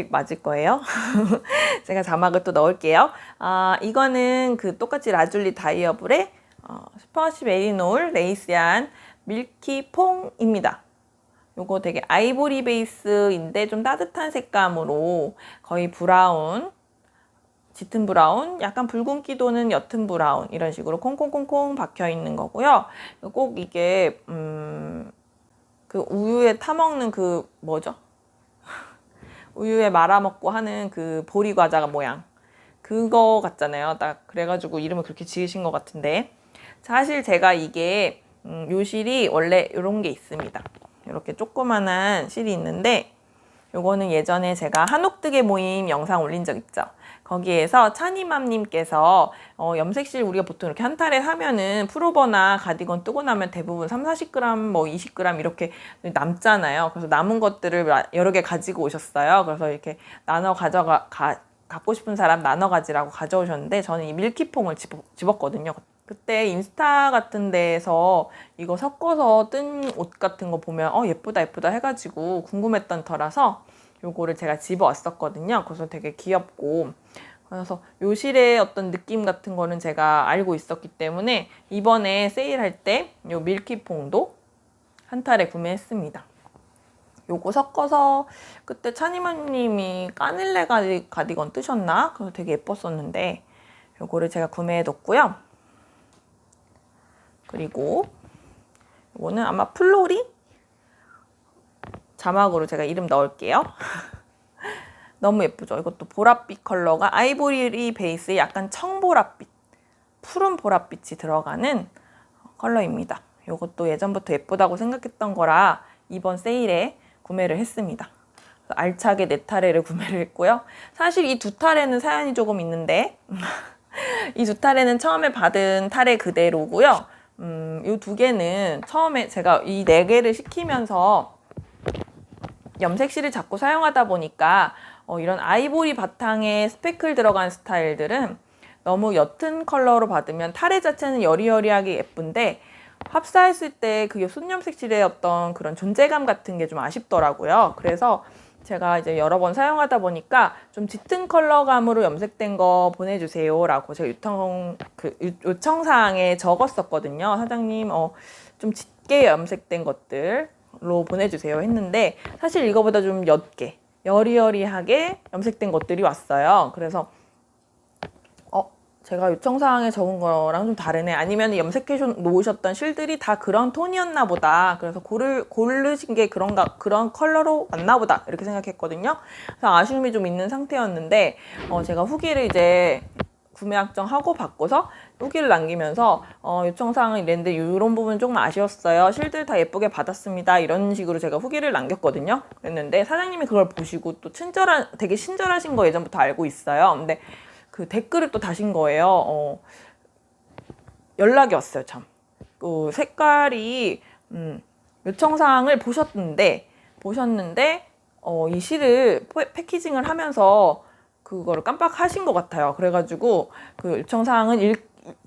맞을 거예요. 제가 자막을 또 넣을게요. 이거는 그 똑같이 라줄리 다이어블의 슈퍼워시 메리노울 레이스얀 밀키퐁입니다. 요거 되게 아이보리 베이스인데 좀 따뜻한 색감으로 거의 브라운, 짙은 브라운, 약간 붉은기 도는 옅은 브라운 이런 식으로 콩콩콩콩 박혀 있는 거고요. 꼭 이게 그 우유에 타먹는 그 뭐죠? 우유에 말아먹고 하는 그 보리 과자 모양 그거 같잖아요. 딱 그래가지고 이름을 그렇게 지으신 것 같은데, 사실 제가 이게 요 실이 원래 이런 게 있습니다. 이렇게 조그만한 실이 있는데, 요거는 예전에 제가 한옥뜨개 모임 영상 올린 적 있죠. 거기에서 차니맘님께서 염색실 우리가 보통 이렇게 한 탈에 사면은 풀오버나 가디건 뜨고 나면 대부분 30-40g, 뭐 20g 이렇게 남잖아요. 그래서 남은 것들을 여러 개 가지고 오셨어요. 그래서 이렇게 나눠 갖고 싶은 사람 나눠 가지라고 가져오셨는데, 저는 이 밀키퐁을 집었거든요. 그때 인스타 같은 데에서 이거 섞어서 뜬 옷 같은 거 보면 예쁘다 해가지고 궁금했던 터라서 요거를 제가 집어왔었거든요. 그래서 되게 귀엽고, 그래서 요 실의 어떤 느낌 같은 거는 제가 알고 있었기 때문에 이번에 세일할 때 요 밀키퐁도 한 탈에 구매했습니다. 요거 섞어서 그때 차니마님이 까닐레 가디건 뜨셨나? 그래서 되게 예뻤었는데 요거를 제가 구매해뒀고요. 그리고 이거는 아마 플로리? 자막으로 제가 이름 넣을게요. 너무 예쁘죠? 이것도 보랏빛 컬러가 아이보리 베이스에 약간 청보랏빛, 푸른 보랏빛이 들어가는 컬러입니다. 이것도 예전부터 예쁘다고 생각했던 거라 이번 세일에 구매를 했습니다. 알차게 4타레를 구매를 했고요. 사실 이 2타레는 사연이 조금 있는데 이 2타레는 처음에 받은 타레 그대로고요. 이 2개는 처음에 제가 이 4개를 시키면서 염색실을 자꾸 사용하다 보니까 이런 아이보리 바탕에 스페클 들어간 스타일들은 너무 옅은 컬러로 받으면 타레 자체는 여리여리하게 예쁜데 합사했을 때 그게 손염색실의 어떤 그런 존재감 같은 게 좀 아쉽더라고요. 그래서 제가 이제 여러 번 사용하다 보니까 좀 짙은 컬러감으로 염색된 거 보내주세요 라고 제가 요청사항에 적었었거든요. 사장님 좀 짙게 염색된 것들로 보내주세요 했는데, 사실 이거보다 좀 옅게 여리여리하게 염색된 것들이 왔어요. 그래서 제가 요청사항에 적은 거랑 좀 다르네, 아니면 염색해 놓으셨던 실들이 다 그런 톤이었나 보다, 그래서 고르신 게 그런 컬러로 왔나 보다 이렇게 생각했거든요. 그래서 아쉬움이 좀 있는 상태였는데 제가 후기를 이제 구매 확정하고 받고서 후기를 남기면서 요청사항은 이랬는데 이런 부분 조금 아쉬웠어요, 실들 다 예쁘게 받았습니다, 이런 식으로 제가 후기를 남겼거든요. 그랬는데 사장님이 그걸 보시고 또 되게 친절하신 거 예전부터 알고 있어요. 근데 그 댓글을 또 다신 거예요. 연락이 왔어요, 참. 그 색깔이 요청사항을 보셨는데 이 실을 패키징을 하면서 그거를 깜빡하신 것 같아요. 그래가지고 그 요청사항은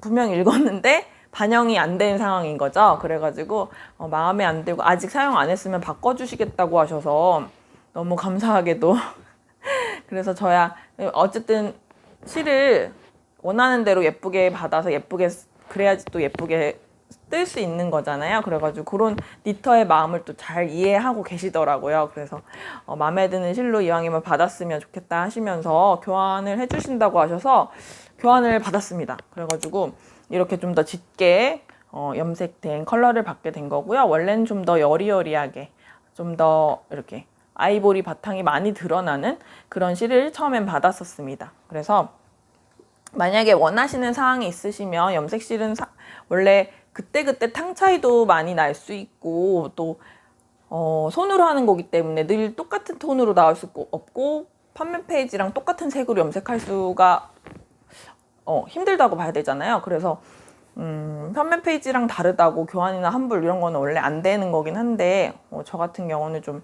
분명 읽었는데 반영이 안 된 상황인 거죠. 그래가지고 마음에 안 들고 아직 사용 안 했으면 바꿔주시겠다고 하셔서 너무 감사하게도 그래서 저야 어쨌든 실을 원하는 대로 예쁘게 받아서 그래야지 또 예쁘게 뜰 수 있는 거잖아요. 그래가지고 그런 니터의 마음을 또 잘 이해하고 계시더라고요. 그래서 마음에 드는 실로 이왕이면 받았으면 좋겠다 하시면서 교환을 해주신다고 하셔서 교환을 받았습니다. 그래가지고 이렇게 좀 더 짙게 염색된 컬러를 받게 된 거고요. 원래는 좀 더 여리여리하게 좀 더 이렇게 아이보리 바탕이 많이 드러나는 그런 실을 처음엔 받았었습니다. 그래서 만약에 원하시는 사항이 있으시면 염색실은 원래 그때그때 탕 차이도 많이 날 수 있고 또 손으로 하는 거기 때문에 늘 똑같은 톤으로 나올 수 없고 판매 페이지랑 똑같은 색으로 염색할 수가 힘들다고 봐야 되잖아요. 그래서 판매 페이지랑 다르다고 교환이나 환불 이런 거는 원래 안 되는 거긴 한데 저 같은 경우는 좀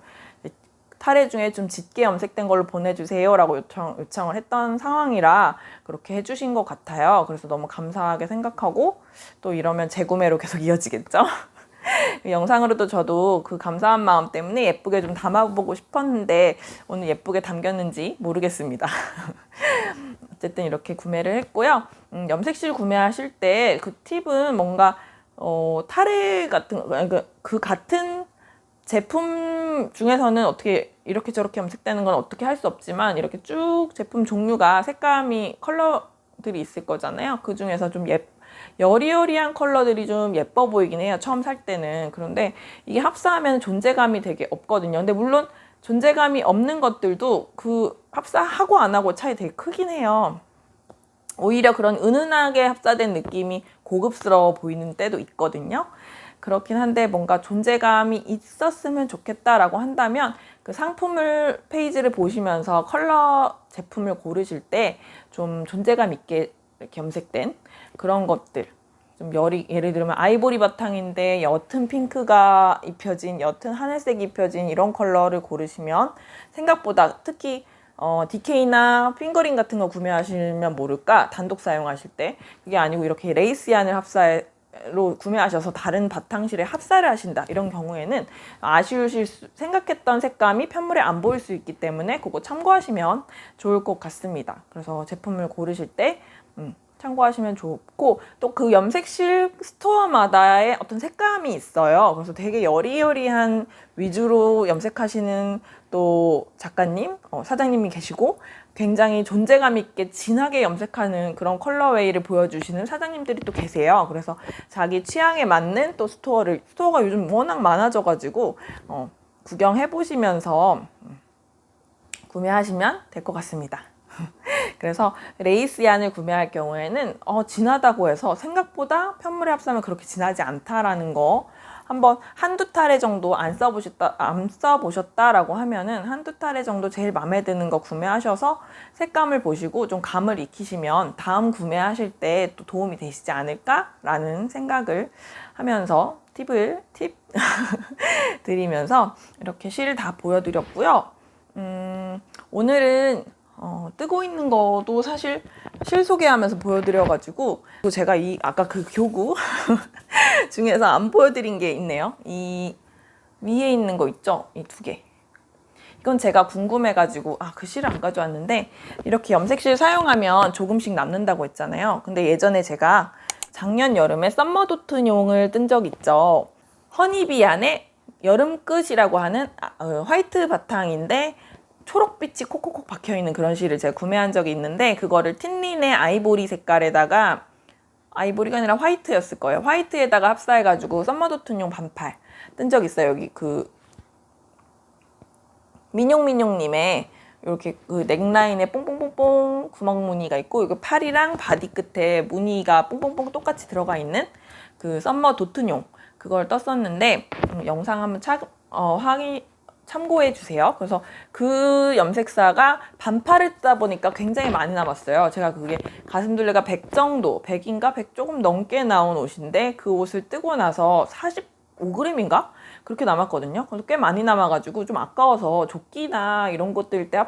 탈해 중에 좀 짙게 염색된 걸로 보내주세요 라고 요청을 했던 상황이라 그렇게 해주신 것 같아요. 그래서 너무 감사하게 생각하고 또 이러면 재구매로 계속 이어지겠죠. 영상으로도 저도 그 감사한 마음 때문에 예쁘게 좀 담아보고 싶었는데 오늘 예쁘게 담겼는지 모르겠습니다. 어쨌든 이렇게 구매를 했고요. 염색실 구매하실 때 그 팁은 뭔가 탈해 같은 그 같은 제품 중에서는 어떻게 이렇게 저렇게 염색되는 건 어떻게 할 수 없지만 이렇게 쭉 제품 종류가 색감이 컬러들이 있을 거잖아요. 그 중에서 좀 여리여리한 컬러들이 좀 예뻐 보이긴 해요. 처음 살 때는. 그런데 이게 합사하면 존재감이 되게 없거든요. 근데 물론 존재감이 없는 것들도 그 합사하고 안 하고 차이 되게 크긴 해요. 오히려 그런 은은하게 합사된 느낌이 고급스러워 보이는 때도 있거든요. 그렇긴 한데 뭔가 존재감이 있었으면 좋겠다라고 한다면 그 상품을 페이지를 보시면서 컬러 제품을 고르실 때 좀 존재감 있게 이렇게 염색된 그런 것들 좀 예를 들면 아이보리 바탕인데 옅은 핑크가 입혀진 옅은 하늘색이 입혀진 이런 컬러를 고르시면 생각보다 특히 DK나 핑거링 같은 거 구매하시면 모를까 단독 사용하실 때 그게 아니고 이렇게 레이스얀을 합사로 구매하셔서 다른 바탕실에 합사를 하신다 이런 경우에는 생각했던 색감이 편물에 안 보일 수 있기 때문에 그거 참고하시면 좋을 것 같습니다. 그래서 제품을 고르실 때 참고하시면 좋고 또 그 염색실 스토어마다의 어떤 색감이 있어요. 그래서 되게 여리여리한 위주로 염색하시는 또 작가님, 사장님이 계시고 굉장히 존재감 있게 진하게 염색하는 그런 컬러웨이를 보여주시는 사장님들이 또 계세요. 그래서 자기 취향에 맞는 또 스토어가 요즘 워낙 많아져가지고 구경해 보시면서 구매하시면 될 것 같습니다. 그래서 레이스얀을 구매할 경우에는 진하다고 해서 생각보다 편물에 합사하면 그렇게 진하지 않다라는 거 한번 한두 타래 정도 안 써보셨다라고 하면은 한두 타래 정도 제일 마음에 드는 거 구매하셔서 색감을 보시고 좀 감을 익히시면 다음 구매하실 때 또 도움이 되시지 않을까라는 생각을 하면서 팁 드리면서 이렇게 실 다 보여드렸고요. 오늘은 뜨고 있는 것도 사실 실 소개하면서 보여드려가지고 제가 아까 그 교구 중에서 안 보여드린 게 있네요. 이 위에 있는 거 있죠? 이 두 개. 이건 제가 궁금해가지고 그 실을 안 가져왔는데 이렇게 염색실 사용하면 조금씩 남는다고 했잖아요. 근데 예전에 제가 작년 여름에 썸머도트용을 뜬 적 있죠. 허니비 안에 여름끝이라고 하는 화이트 바탕인데 초록빛이 콕콕콕 박혀있는 그런 실을 제가 구매한 적이 있는데 그거를 틴린의 아이보리 색깔에다가 아이보리가 아니라 화이트였을 거예요. 화이트에다가 합사해가지고 썸머도트용 반팔 뜬 적 있어요. 여기 그 민용민용님의 이렇게 그 넥라인에 뽕뽕뽕뽕 구멍 무늬가 있고 이거 팔이랑 바디 끝에 무늬가 뽕뽕뽕 똑같이 들어가 있는 그 썸머도트용 그걸 떴었는데 영상 한번 참고해 주세요. 그래서 그 염색사가 반팔을 뜨다 보니까 굉장히 많이 남았어요. 제가 그게 가슴둘레가 100 정도, 100인가 100 조금 넘게 나온 옷인데 그 옷을 뜨고 나서 45g인가? 그렇게 남았거든요. 그래서 꽤 많이 남아가지고 좀 아까워서 조끼나 이런 거 뜰 때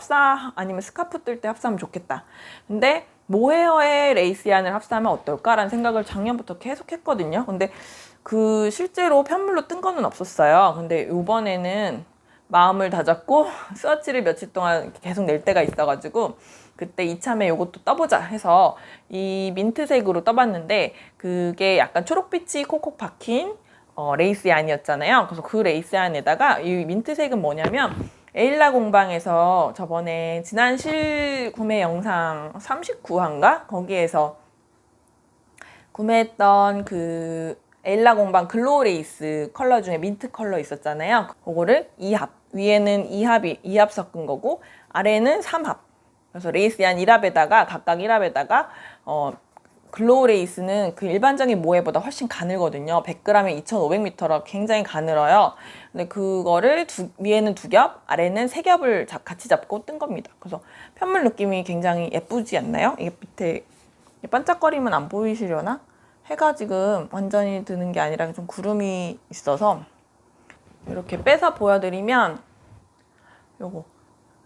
아니면 스카프 뜰 때 합사하면 좋겠다. 근데 모헤어에 레이스얀을 합사하면 어떨까라는 생각을 작년부터 계속 했거든요. 근데 그 실제로 편물로 뜬 거는 없었어요. 근데 이번에는 마음을 다잡고 스와치를 며칠 동안 계속 낼 때가 있어가지고 그때 이참에 요것도 떠보자 해서 이 민트색으로 떠봤는데 그게 약간 초록빛이 콕콕 박힌 레이스 얀이었잖아요. 그래서 그 레이스 얀에다가 이 민트색은 뭐냐면 에일라 공방에서 저번에 지난 실 구매 영상 39화인가? 거기에서 구매했던 그 에일라 공방 글로우 레이스 컬러 중에 민트 컬러 있었잖아요. 그거를 2합, 위에는 2합 섞은 거고 아래는 3합. 그래서 레이스 얀 1합에다가 각각 1합에다가 글로우 레이스는 그 일반적인 모해보다 훨씬 가늘거든요. 100g에 2,500m라 굉장히 가늘어요. 근데 그거를 위에는 2겹, 아래는 3겹을 같이 잡고 뜬 겁니다. 그래서 편물 느낌이 굉장히 예쁘지 않나요? 이게 밑에 반짝거리면 안 보이시려나? 해가 지금 완전히 드는 게 아니라 좀 구름이 있어서 이렇게 빼서 보여드리면 요거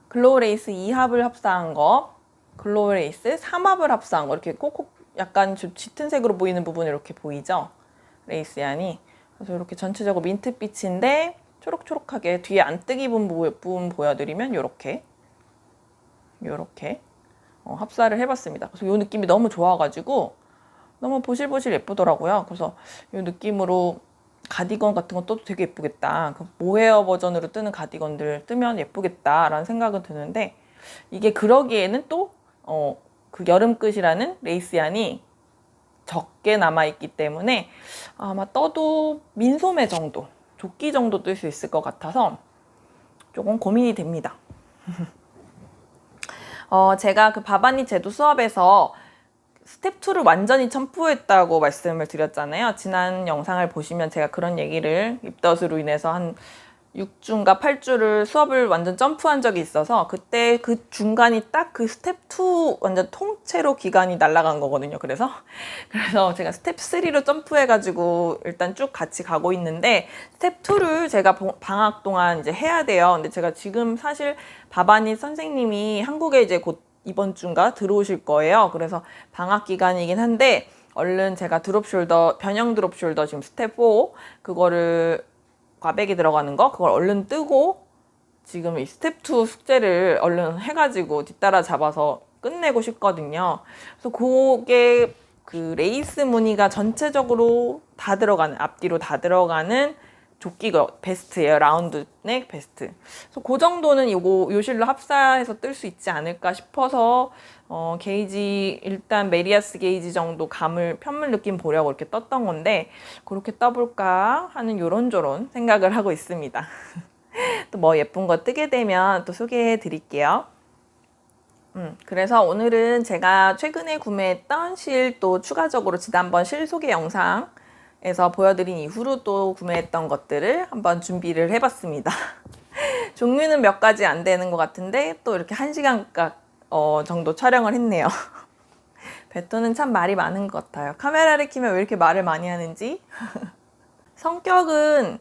글로우 레이스 2합을 합사한 거, 글로우 레이스 3합을 합사한 거 이렇게 꼭꼭 약간 좀 짙은 색으로 보이는 부분이 이렇게 보이죠? 레이스 얀이. 그래서 이렇게 전체적으로 민트빛인데 초록초록하게 뒤에 안뜨기 부분 보여드리면 이렇게 합사를 해봤습니다. 그래서 이 느낌이 너무 좋아가지고 너무 보실보실 예쁘더라고요. 그래서 이 느낌으로 가디건 같은 거 떠도 되게 예쁘겠다. 그 모헤어 버전으로 뜨는 가디건들 뜨면 예쁘겠다라는 생각은 드는데 이게 그러기에는 또 그 여름끝이라는 레이스 얀이 적게 남아있기 때문에 아마 떠도 민소매 정도, 조끼 정도 뜰 수 있을 것 같아서 조금 고민이 됩니다. 제가 그 바바니 제도 수업에서 스텝 2를 완전히 첨부했다고 말씀을 드렸잖아요. 지난 영상을 보시면 제가 그런 얘기를 입덧으로 인해서 한 6주인가 8주를 수업을 완전 점프한 적이 있어서 그때 그 중간이 딱 그 스텝 2 완전 통째로 기간이 날아간 거거든요. 그래서 제가 스텝 3로 점프해가지고 일단 쭉 같이 가고 있는데 스텝 2를 제가 방학 동안 이제 해야 돼요. 근데 제가 지금 사실 바바니 선생님이 한국에 이제 곧 이번 주인가 들어오실 거예요. 그래서 방학 기간이긴 한데 얼른 제가 변형 드롭 숄더 지금 스텝 4 그거를 꽈배기 들어가는 거 그걸 얼른 뜨고 지금 이 스텝 2 숙제를 얼른 해가지고 뒤따라 잡아서 끝내고 싶거든요. 그래서 그게 그 레이스 무늬가 전체적으로 다 들어가는 앞뒤로 다 들어가는 조끼가 베스트예요. 라운드 넥 베스트. 그래서 그 정도는 요 실로 합사해서 뜰 수 있지 않을까 싶어서 게이지 일단 메리아스 게이지 정도 편물 느낌 보려고 이렇게 떴던 건데 그렇게 떠볼까 하는 요런저런 생각을 하고 있습니다. 또 뭐 예쁜 거 뜨게 되면 또 소개해 드릴게요. 그래서 오늘은 제가 최근에 구매했던 실 또 추가적으로 지난번 실 소개 영상에서 보여드린 이후로 또 구매했던 것들을 한번 준비를 해봤습니다. 종류는 몇 가지 안 되는 것 같은데 또 이렇게 1시간 정도 촬영을 했네요. 베토는 참 말이 많은 것 같아요. 카메라를 켜면 왜 이렇게 말을 많이 하는지. 성격은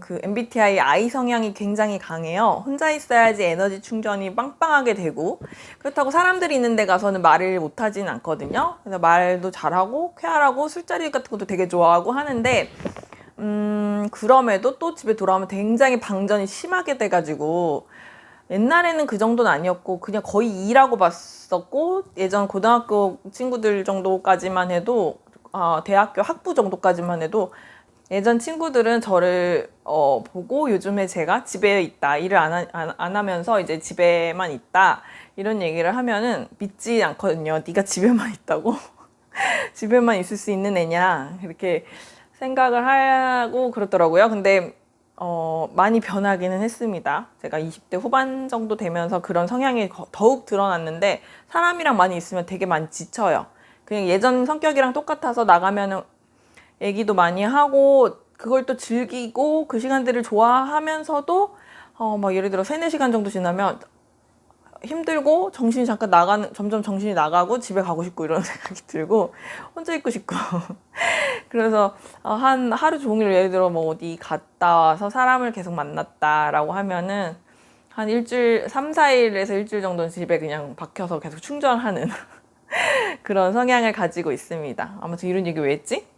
그 MBTI I 성향이 굉장히 강해요. 혼자 있어야지 에너지 충전이 빵빵하게 되고 그렇다고 사람들이 있는 데 가서는 말을 못하진 않거든요. 그래서 말도 잘하고 쾌활하고 술자리 같은 것도 되게 좋아하고 하는데 그럼에도 또 집에 돌아오면 굉장히 방전이 심하게 돼가지고 옛날에는 그 정도는 아니었고 그냥 거의 2라고 봤었고 예전 고등학교 친구들 정도까지만 해도 대학교 학부 정도까지만 해도 예전 친구들은 저를 보고 요즘에 제가 집에 있다 일을 안 하면서 이제 집에만 있다 이런 얘기를 하면은 믿지 않거든요. 네가 집에만 있다고? 집에만 있을 수 있는 애냐 이렇게 생각을 하고 그렇더라고요. 근데 많이 변하기는 했습니다. 제가 20대 후반 정도 되면서 그런 성향이 더욱 드러났는데 사람이랑 많이 있으면 되게 많이 지쳐요. 그냥 예전 성격이랑 똑같아서 나가면은 얘기도 많이 하고 그걸 또 즐기고 그 시간들을 좋아하면서도 막 예를 들어 3-4시간 정도 지나면 힘들고 점점 정신이 나가고 집에 가고 싶고 이런 생각이 들고 혼자 있고 싶고 그래서 한 하루 종일 예를 들어 뭐 어디 갔다 와서 사람을 계속 만났다라고 하면은 한 일주일 3-4일에서 일주일 정도는 집에 그냥 박혀서 계속 충전하는 그런 성향을 가지고 있습니다. 아무튼 이런 얘기 왜 했지?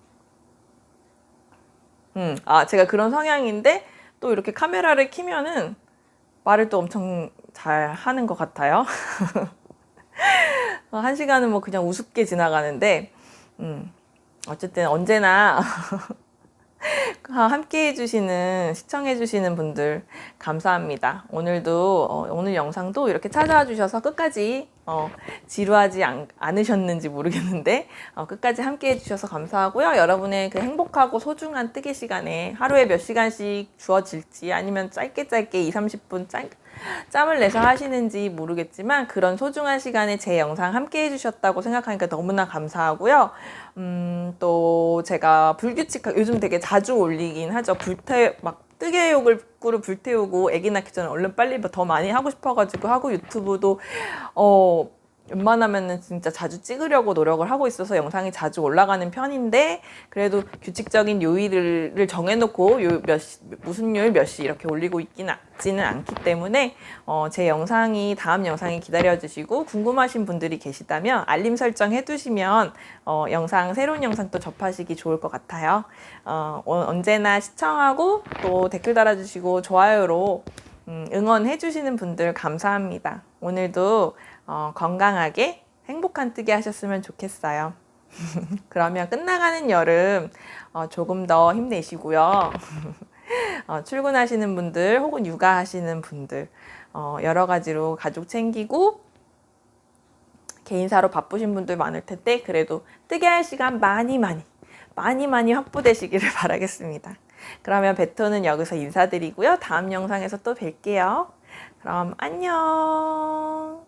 제가 그런 성향인데 또 이렇게 카메라를 켜면은 말을 또 엄청 잘 하는 것 같아요. 1시간은 뭐 그냥 우습게 지나가는데, 어쨌든 언제나 함께 해주시는, 시청해주시는 분들 감사합니다. 오늘도, 오늘 영상도 이렇게 찾아와 주셔서 끝까지 지루하지 않으셨는지 모르겠는데, 끝까지 함께 해주셔서 감사하고요. 여러분의 그 행복하고 소중한 뜨개 시간에 하루에 몇 시간씩 주어질지 아니면 짧게 2, 30분 짬을 내서 하시는지 모르겠지만 그런 소중한 시간에 제 영상 함께 해주셨다고 생각하니까 너무나 감사하고요. 또 제가 불규칙하게 요즘 되게 자주 올리긴 하죠. 뜨개욕을 불태우고 애기 낳기 전에 얼른 빨리 더 많이 하고 싶어가지고 하고 유튜브도 웬만하면은 진짜 자주 찍으려고 노력을 하고 있어서 영상이 자주 올라가는 편인데 그래도 규칙적인 요일을 정해놓고 무슨 요일 몇 시 이렇게 올리고 있지는 않기 때문에 제 영상이 다음 영상이 기다려주시고 궁금하신 분들이 계시다면 알림 설정 해두시면 새로운 영상 또 접하시기 좋을 것 같아요. 언제나 시청하고 또 댓글 달아주시고 좋아요로 응원해주시는 분들 감사합니다. 오늘도 건강하게 행복한 뜨개 하셨으면 좋겠어요. 그러면 끝나가는 여름 조금 더 힘내시고요. 출근하시는 분들 혹은 육아하시는 분들 여러 가지로 가족 챙기고 개인사로 바쁘신 분들 많을 텐데 그래도 뜨개 할 시간 많이 확보되시기를 바라겠습니다. 그러면 베토는 여기서 인사드리고요. 다음 영상에서 또 뵐게요. 그럼 안녕.